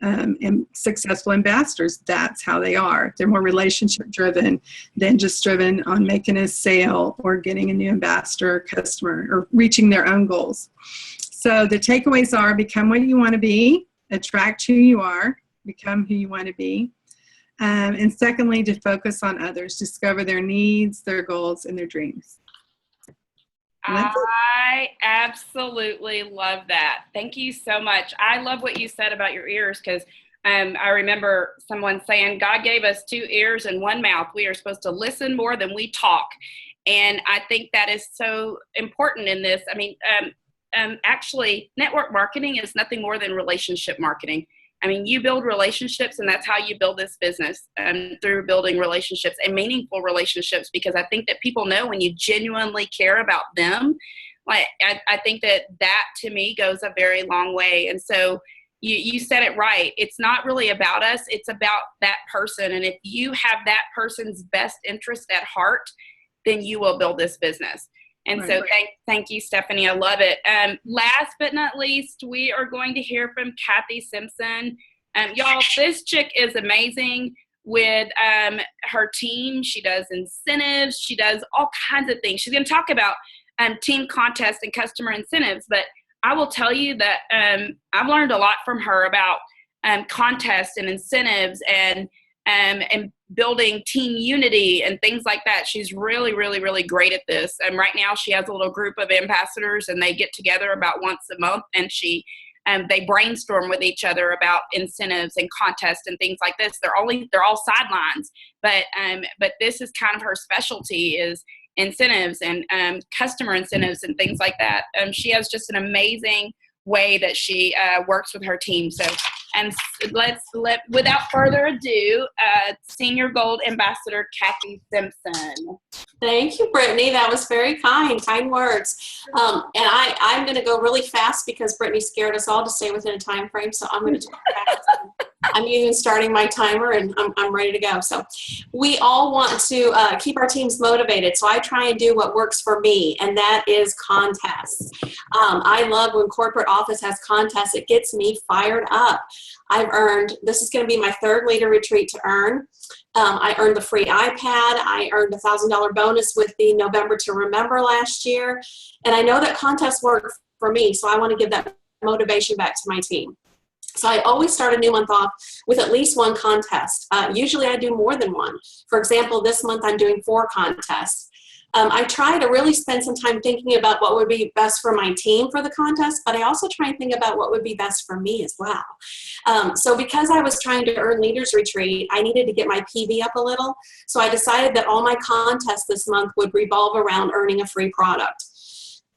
and successful ambassadors, that's how they are. They're more relationship driven than just driven on making a sale or getting a new ambassador, customer, or reaching their own goals. So the takeaways are: become what you want to be, attract who you are, become who you want to be. And secondly, to focus on others, discover their needs, their goals, and their dreams. I absolutely love that. Thank you so much. I love what you said about your ears, because I remember someone saying God gave us 2 ears and 1 mouth. We are supposed to listen more than we talk. And I think that is so important in this. Actually, network marketing is nothing more than relationship marketing. You build relationships, and that's how you build this business, through building relationships and meaningful relationships, because I think that people know when you genuinely care about them. Like, I think that to me goes a very long way. And so you said it right. It's not really about us. It's about that person. And if you have that person's best interest at heart, then you will build this business. And right. So thank you, Stephanie. I love it. Last but not least, we are going to hear from Kathy Simpson. Y'all, this chick is amazing with her team. She does incentives. She does all kinds of things. She's going to talk about team contests and customer incentives. But I will tell you that I've learned a lot from her about contests and incentives and and building team unity and things like that. She's really, really, really great at this. And right now she has a little group of ambassadors, and they get together about once a month, and they brainstorm with each other about incentives and contests and things like this. They're all sidelines, but this is kind of her specialty, is incentives and customer incentives and things like that. She has just an amazing way that she works with her team. So, and without further ado, Senior Gold Ambassador Kathy Simpson. Thank you, Britne. That was very kind words. And I'm going to go really fast because Britne scared us all to stay within a time frame. So I'm going to talk fast. I'm even starting my timer, and I'm ready to go. So we all want to keep our teams motivated. So I try and do what works for me, and that is contests. I love when corporate office has contests. It gets me fired up. This is going to be my third leader retreat to earn. I earned the free iPad. I earned a $1,000 bonus with the November to Remember last year. And I know that contests work for me, so I want to give that motivation back to my team. So I always start a new month off with at least one contest. Usually I do more than one. For example, this month I'm doing 4 contests. I try to really spend some time thinking about what would be best for my team for the contest, but I also try and think about what would be best for me as well. So because I was trying to earn Leaders Retreat, I needed to get my PV up a little. So I decided that all my contests this month would revolve around earning a free product.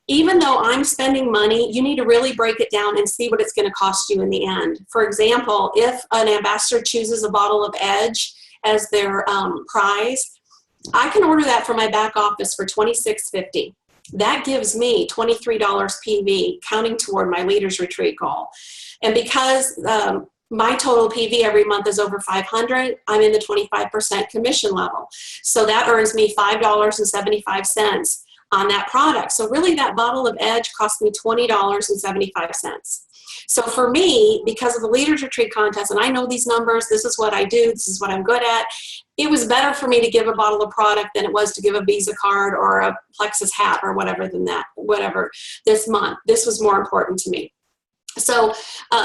Even though I'm spending money, you need to really break it down and see what it's going to cost you in the end. For example, if an ambassador chooses a bottle of Edge as their prize, I can order that for my back office for $26.50. That gives me $23 PV, counting toward my Leaders Retreat goal. And because my total PV every month is over $500, I'm in the 25% commission level. So that earns me $5.75 on that product. So really that bottle of Edge cost me $20.75. So for me, because of the Leaders Retreat contest, and I know these numbers, this is what I do, this is what I'm good at, it was better for me to give a bottle of product than it was to give a Visa card or a Plexus hat or whatever this month. This was more important to me. So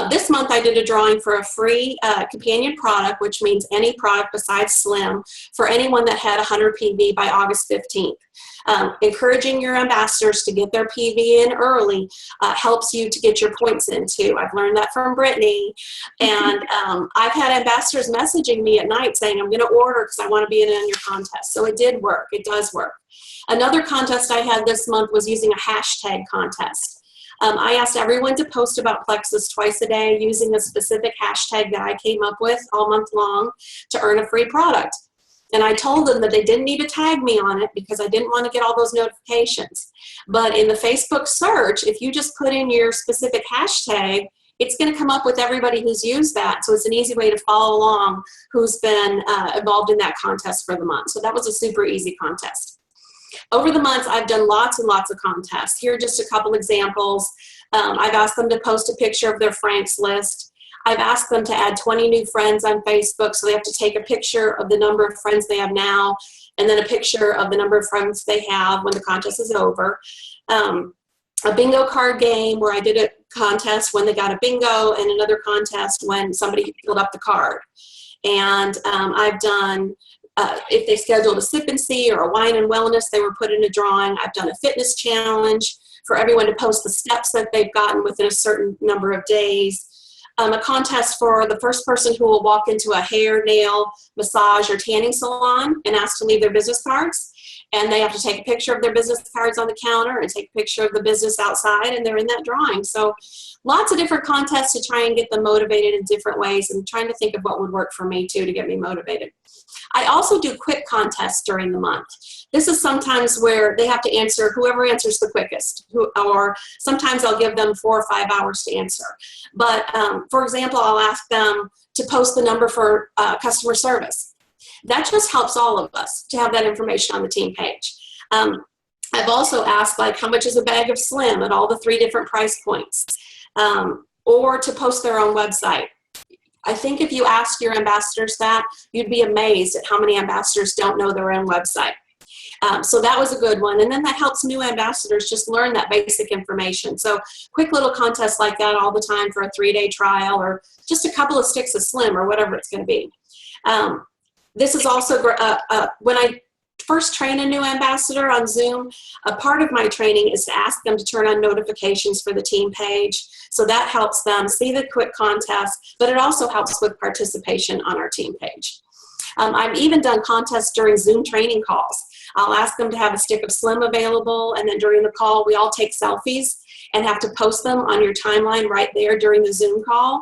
this month I did a drawing for a free companion product, which means any product besides Slim, for anyone that had 100 PV by August 15th. Encouraging your ambassadors to get their PV in early helps you to get your points in too. I've learned that from Britne. And I've had ambassadors messaging me at night saying, I'm going to order because I want to be in your contest. So it did work. It does work. Another contest I had this month was using a hashtag contest. I asked everyone to post about Plexus twice a day using a specific hashtag that I came up with all month long to earn a free product. And I told them that they didn't need to tag me on it because I didn't want to get all those notifications. But in the Facebook search, if you just put in your specific hashtag, it's going to come up with everybody who's used that. So it's an easy way to follow along who's been involved in that contest for the month. So that was a super easy contest. Over the months, I've done lots and lots of contests. Here are just a couple examples. I've asked them to post a picture of their Franks list. I've asked them to add 20 new friends on Facebook, so they have to take a picture of the number of friends they have now, and then a picture of the number of friends they have when the contest is over. A bingo card game where I did a contest when they got a bingo, and another contest when somebody filled up the card. And I've done if they scheduled a sip and see or a wine and wellness, they were put in a drawing. I've done a fitness challenge for everyone to post the steps that they've gotten within a certain number of days. A contest for the first person who will walk into a hair, nail, massage, or tanning salon and ask to leave their business cards. And they have to take a picture of their business cards on the counter and take a picture of the business outside, and they're in that drawing. So lots of different contests to try and get them motivated in different ways, and trying to think of what would work for me too to get me motivated. I also do quick contests during the month. This is sometimes where they have to answer, whoever answers the quickest, or sometimes I'll give them 4 or 5 hours to answer. But for example, I'll ask them to post the number for customer service. That just helps all of us to have that information on the team page. I've also asked, like, how much is a bag of Slim at all the 3 different price points, or to post their own website. I think if you asked your ambassadors that, you'd be amazed at how many ambassadors don't know their own website. So that was a good one. And then that helps new ambassadors just learn that basic information. So quick little contests like that all the time for a 3-day trial, or just a couple of sticks of Slim, or whatever it's going to be. This is also when I first train a new ambassador on Zoom, a part of my training is to ask them to turn on notifications for the team page. So that helps them see the quick contest, but it also helps with participation on our team page. I've even done contests during Zoom training calls. I'll ask them to have a stick of Slim available, and then during the call, we all take selfies and have to post them on your timeline right there during the Zoom call.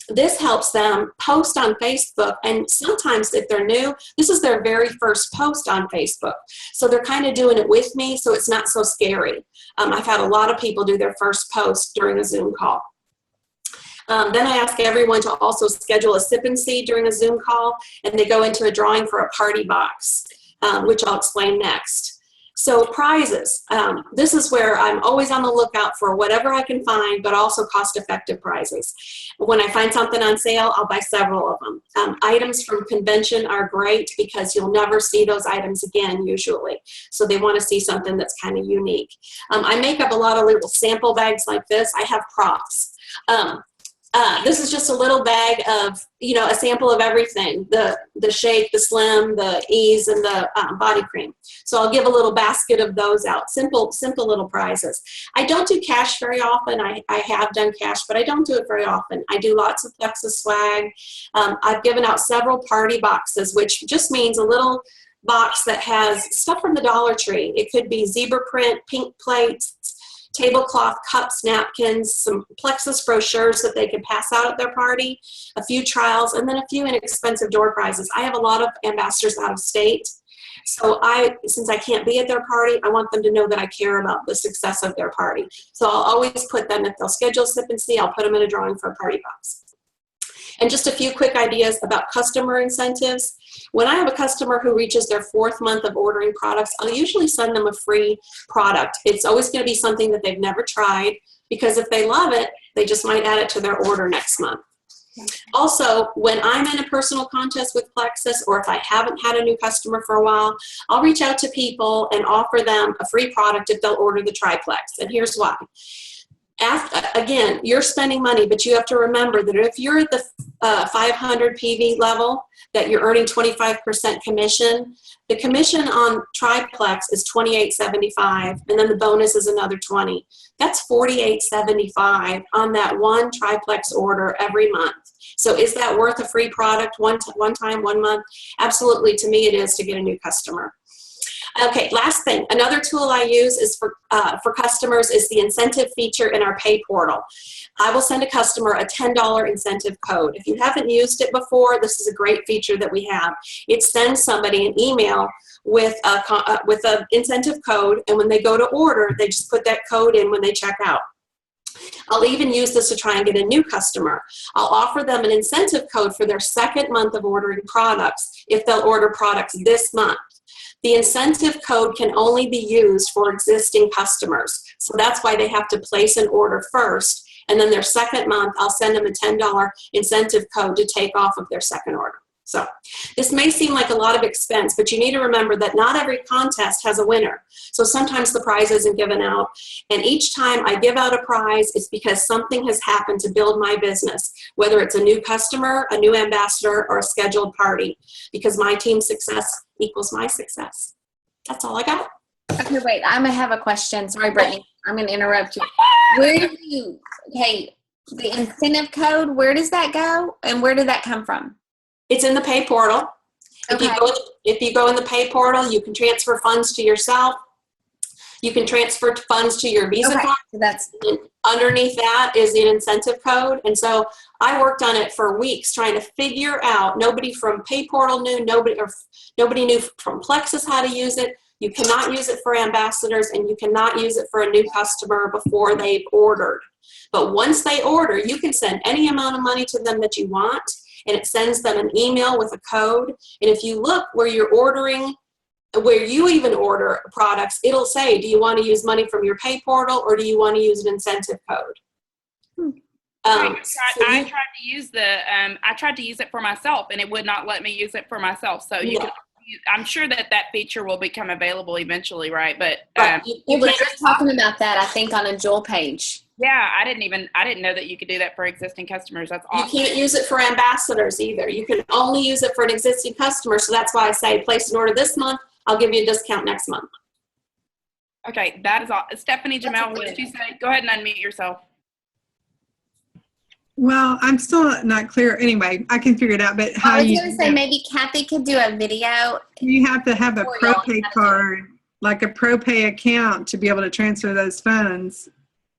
This helps them post on Facebook, and sometimes if they're new, this is their very first post on Facebook. So they're kind of doing it with me, so it's not so scary. I've had a lot of people do their first post during a Zoom call. Then I ask everyone to also schedule a sip and see during a Zoom call, and they go into a drawing for a party box, which I'll explain next. So prizes, this is where I'm always on the lookout for whatever I can find, but also cost-effective prizes. When I find something on sale, I'll buy several of them. Items from convention are great because you'll never see those items again usually. So they want to see something that's kind of unique. I make up a lot of little sample bags like this. I have props. This is just a little bag of, a sample of everything, the Shake, the Slim, the Ease, and the body cream. So I'll give a little basket of those out, simple little prizes. I don't do cash very often. I have done cash, but I don't do it very often. I do lots of Plexus swag. I've given out several party boxes, which just means a little box that has stuff from the Dollar Tree. It could be zebra print, pink plates, tablecloth cups, napkins, some Plexus brochures that they can pass out at their party, a few trials, and then a few inexpensive door prizes. I have a lot of ambassadors out of state. So since I can't be at their party, I want them to know that I care about the success of their party. So I'll always put them, if they'll schedule sip and see, I'll put them in a drawing for a party box. And just a few quick ideas about customer incentives. When I have a customer who reaches their 4th month of ordering products, I'll usually send them a free product. It's always going to be something that they've never tried, because if they love it, they just might add it to their order next month. Also, when I'm in a personal contest with Plexus, or if I haven't had a new customer for a while, I'll reach out to people and offer them a free product if they'll order the triplex. And here's why. Again, you're spending money, but you have to remember that if you're at the 500 PV level, that you're earning 25% commission. The commission on triplex is $28.75, and then the bonus is another $20. That's $48.75 on that one triplex order every month. So is that worth a free product one time, 1 month? Absolutely. To me, it is, to get a new customer. Okay, last thing. Another tool I use is for customers is the incentive feature in our pay portal. I will send a customer a $10 incentive code. If you haven't used it before, this is a great feature that we have. It sends somebody an email with an incentive code, and when they go to order, they just put that code in when they check out. I'll even use this to try and get a new customer. I'll offer them an incentive code for their 2nd month of ordering products if they'll order products this month. The incentive code can only be used for existing customers. So that's why they have to place an order first. And then their 2nd month, I'll send them a $10 incentive code to take off of their 2nd order. So this may seem like a lot of expense, but you need to remember that not every contest has a winner. So sometimes the prize isn't given out. And each time I give out a prize, it's because something has happened to build my business, whether it's a new customer, a new ambassador, or a scheduled party, because my team's success equals my success. That's all I got. Okay, wait, I'm going to have a question. Sorry, Britne. I'm going to interrupt you. The incentive code, where does that go? And where did that come from? It's in the pay portal. Okay. If you go in the pay portal, you can transfer funds to yourself. You can transfer funds to your Visa card. So underneath that is an incentive code. And so I worked on it for weeks trying to figure out. Nobody from pay portal knew. Nobody knew from Plexus how to use it. You cannot use it for ambassadors, and you cannot use it for a new customer before they've ordered. But once they order, you can send any amount of money to them that you want, and it sends them an email with a code. And if you look where you're ordering, where you even order products, it'll say, do you want to use money from your pay portal, or do you want to use an incentive code? I tried to use it for myself, and it would not let me use it for myself. So I'm sure that feature will become available eventually, right? But we were just talking about that, I think, on a Jewel page. Yeah, I didn't know that you could do that for existing customers. That's awesome. You can't use it for ambassadors either. You can only use it for an existing customer. So that's why I say place an order this month. I'll give you a discount next month. Okay, that is all. Stephanie Jamel, what did you say? Go ahead and unmute yourself. Well, I'm still not clear. Anyway, I can figure it out. But how I was you going to say maybe Kathy could do a video. you have to have a Or y'all ProPay have to. card, like a ProPay account, to be able to transfer those funds.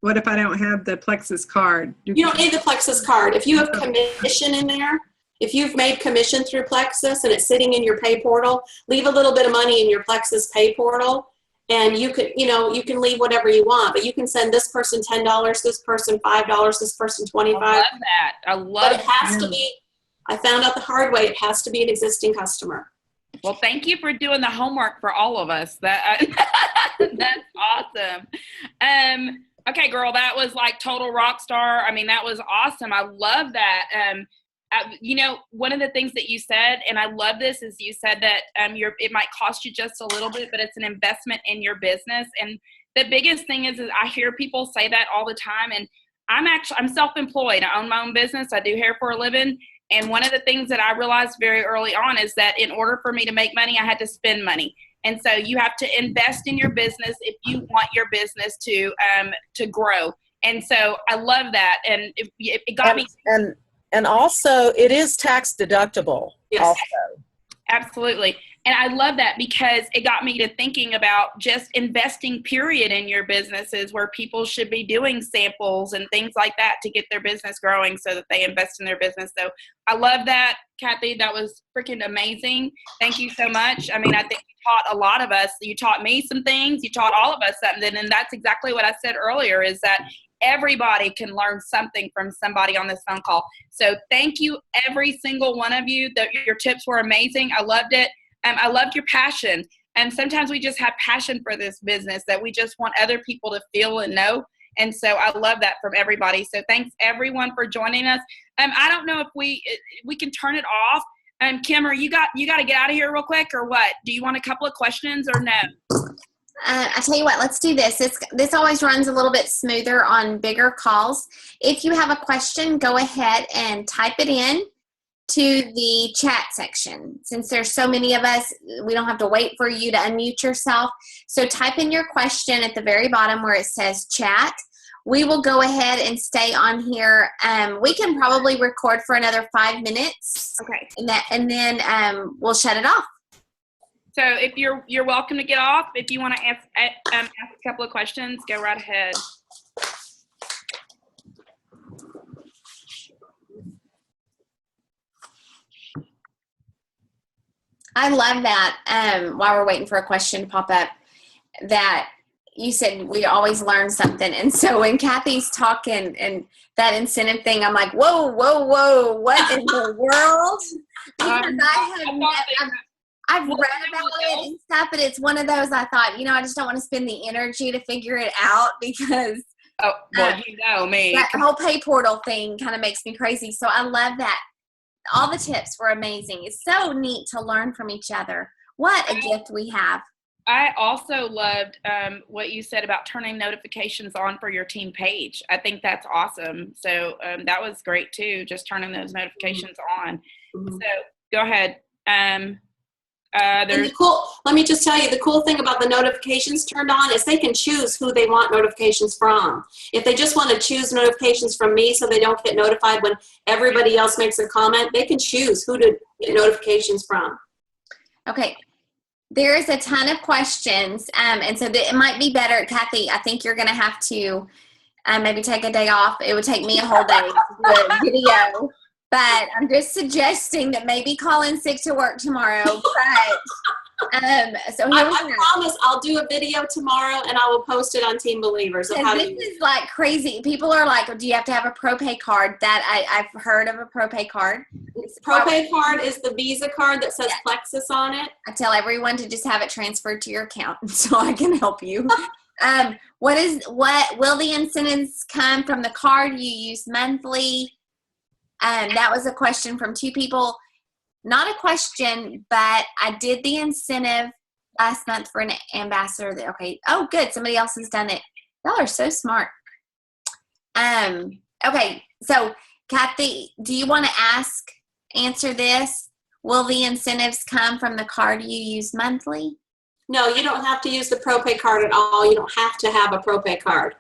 What if I don't have the Plexus card? You don't need the Plexus card. If you have commission in there, if you've made commission through Plexus and it's sitting in your pay portal, leave a little bit of money in your Plexus pay portal. And you could, you can leave whatever you want, but you can send this person $10, this person $5, this person $25. I love that. I love But it has to be, I found out the hard way, it has to be an existing customer. Well, thank you for doing the homework for all of us. That's awesome. Okay, girl, that was like total rock star. I mean, that was awesome. I love that. One of the things that you said, and I love this, is you said that it might cost you just a little bit, but it's an investment in your business. And the biggest thing is I hear people say that all the time. And I'm self-employed. I own my own business. I do hair for a living. And one of the things that I realized very early on is that in order for me to make money, I had to spend money. And so you have to invest in your business if you want your business to grow. And so I love that. And it got me. And also, it is tax deductible. Yes. Also. Absolutely. And I love that because it got me to thinking about just investing, period, in your businesses, where people should be doing samples and things like that to get their business growing so that they invest in their business. So I love that, Kathy. That was freaking amazing. Thank you so much. I mean, I think you taught a lot of us. You taught me some things. You taught all of us something. And that's exactly what I said earlier, is that everybody can learn something from somebody on this phone call. So thank you, every single one of you. Your tips were amazing. I loved it. I loved your passion. And sometimes we just have passion for this business that we just want other people to feel and know. And so I love that from everybody. So thanks everyone for joining us. I don't know if we can turn it off. Kim, you got to get out of here real quick, or what? Do you want a couple of questions or no? I tell you what, let's do this. This always runs a little bit smoother on bigger calls. If you have a question, go ahead and type it in to the chat section. Since there's so many of us, we don't have to wait for you to unmute yourself. So type in your question at the very bottom where it says chat. We will go ahead and stay on here. We can probably record for another 5 minutes. Okay. And then we'll shut it off. So if you're welcome to get off. If you want to ask a couple of questions, go right ahead. I love that, while we're waiting for a question to pop up, that you said we always learn something. And so when Kathy's talking and that incentive thing, I'm like, whoa, what in the world? Because I've read about it and stuff, but it's one of those I thought, I just don't want to spend the energy to figure it out because me. That whole pay portal thing kind of makes me crazy. So I love that. All the tips were amazing. It's so neat to learn from each other. What a gift we have. I also loved what you said about turning notifications on for your team page. I think that's awesome. So that was great too, just turning those notifications on. So go ahead. Let me just tell you, the cool thing about the notifications turned on is they can choose who they want notifications from. If they just want to choose notifications from me so they don't get notified when everybody else makes a comment, they can choose who to get notifications from. Okay. There is a ton of questions, and so it might be better, Kathy, I think you're going to have to maybe take a day off. It would take me a whole day to do a video. But I'm just suggesting that maybe call in sick to work tomorrow. But so I promise I'll do a video tomorrow and I will post it on Team Believers. This is like crazy. People are like, do you have to have a ProPay card? I've heard of a ProPay card. ProPay card is the Visa card that says Plexus on it. I tell everyone to just have it transferred to your account so I can help you. What will the incentives come from the card you use monthly? That was a question from 2 people. Not a question, but I did the incentive last month for an ambassador. Okay. Oh, good. Somebody else has done it. Y'all are so smart. Okay, so Kathy, do you want to answer this? Will the incentives come from the card you use monthly? No, you don't have to use the ProPay card at all. You don't have to have a ProPay card.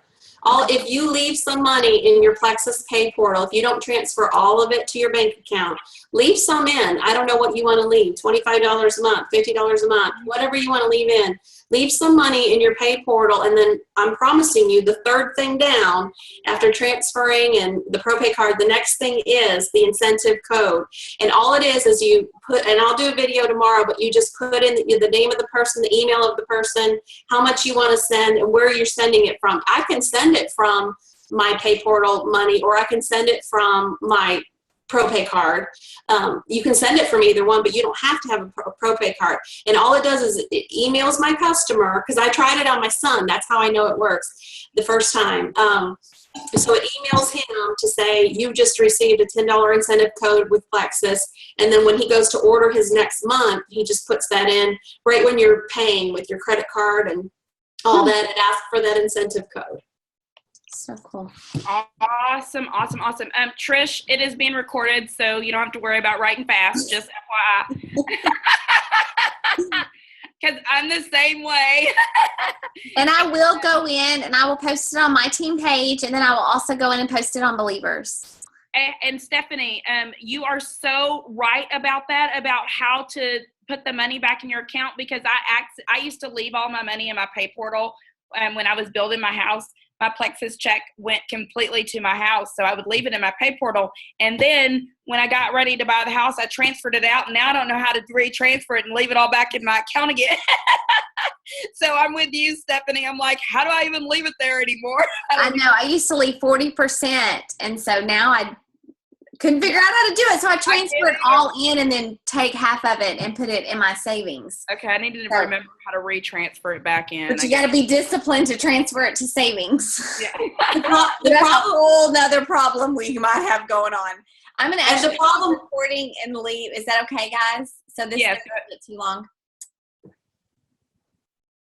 If you leave some money in your Plexus Pay portal, if you don't transfer all of it to your bank account, leave some in. I don't know what you want to leave, $25 a month, $50 a month, whatever you want to leave in. Leave some money in your pay portal, and then I'm promising you the third thing down after transferring and the ProPay card, the next thing is the incentive code. And all it is you put, and I'll do a video tomorrow, but you just put in the name of the person, the email of the person, how much you want to send, and where you're sending it from. I can send it from my pay portal money, or I can send it from my ProPay card. You can send it from either one, but you don't have to have a ProPay card. And all it does is it emails my customer, because I tried it on my son. That's how I know it works the first time. So it emails him to say, you just received a $10 incentive code with Plexus. And then when he goes to order his next month, he just puts that in right when you're paying with your credit card and all that. It asks for that incentive code. So cool. Awesome. Trish, it is being recorded, so you don't have to worry about writing fast, just FYI. Because I'm the same way. And I will go in and I will post it on my team page, and then I will also go in and post it on Believers. And Stephanie, you are so right about that, about how to put the money back in your account, because I used to leave all my money in my pay portal when I was building my house. My Plexus check went completely to my house, so I would leave it in my pay portal. And then when I got ready to buy the house, I transferred it out, and now I don't know how to retransfer it and leave it all back in my account again. So I'm with you, Stephanie. I'm like, how do I even leave it there anymore? I know. I used to leave 40%, and so now I couldn't figure out how to do it. So I transferred it all in and then take half of it and put it in my savings. Okay, I needed to remember how to retransfer it back in. But you got to be disciplined to transfer it to savings. Yeah. That's a whole nother problem we might have going on. I'm going to actually the problem recording and leave. Is that okay, guys? So this Yes. isn't too long.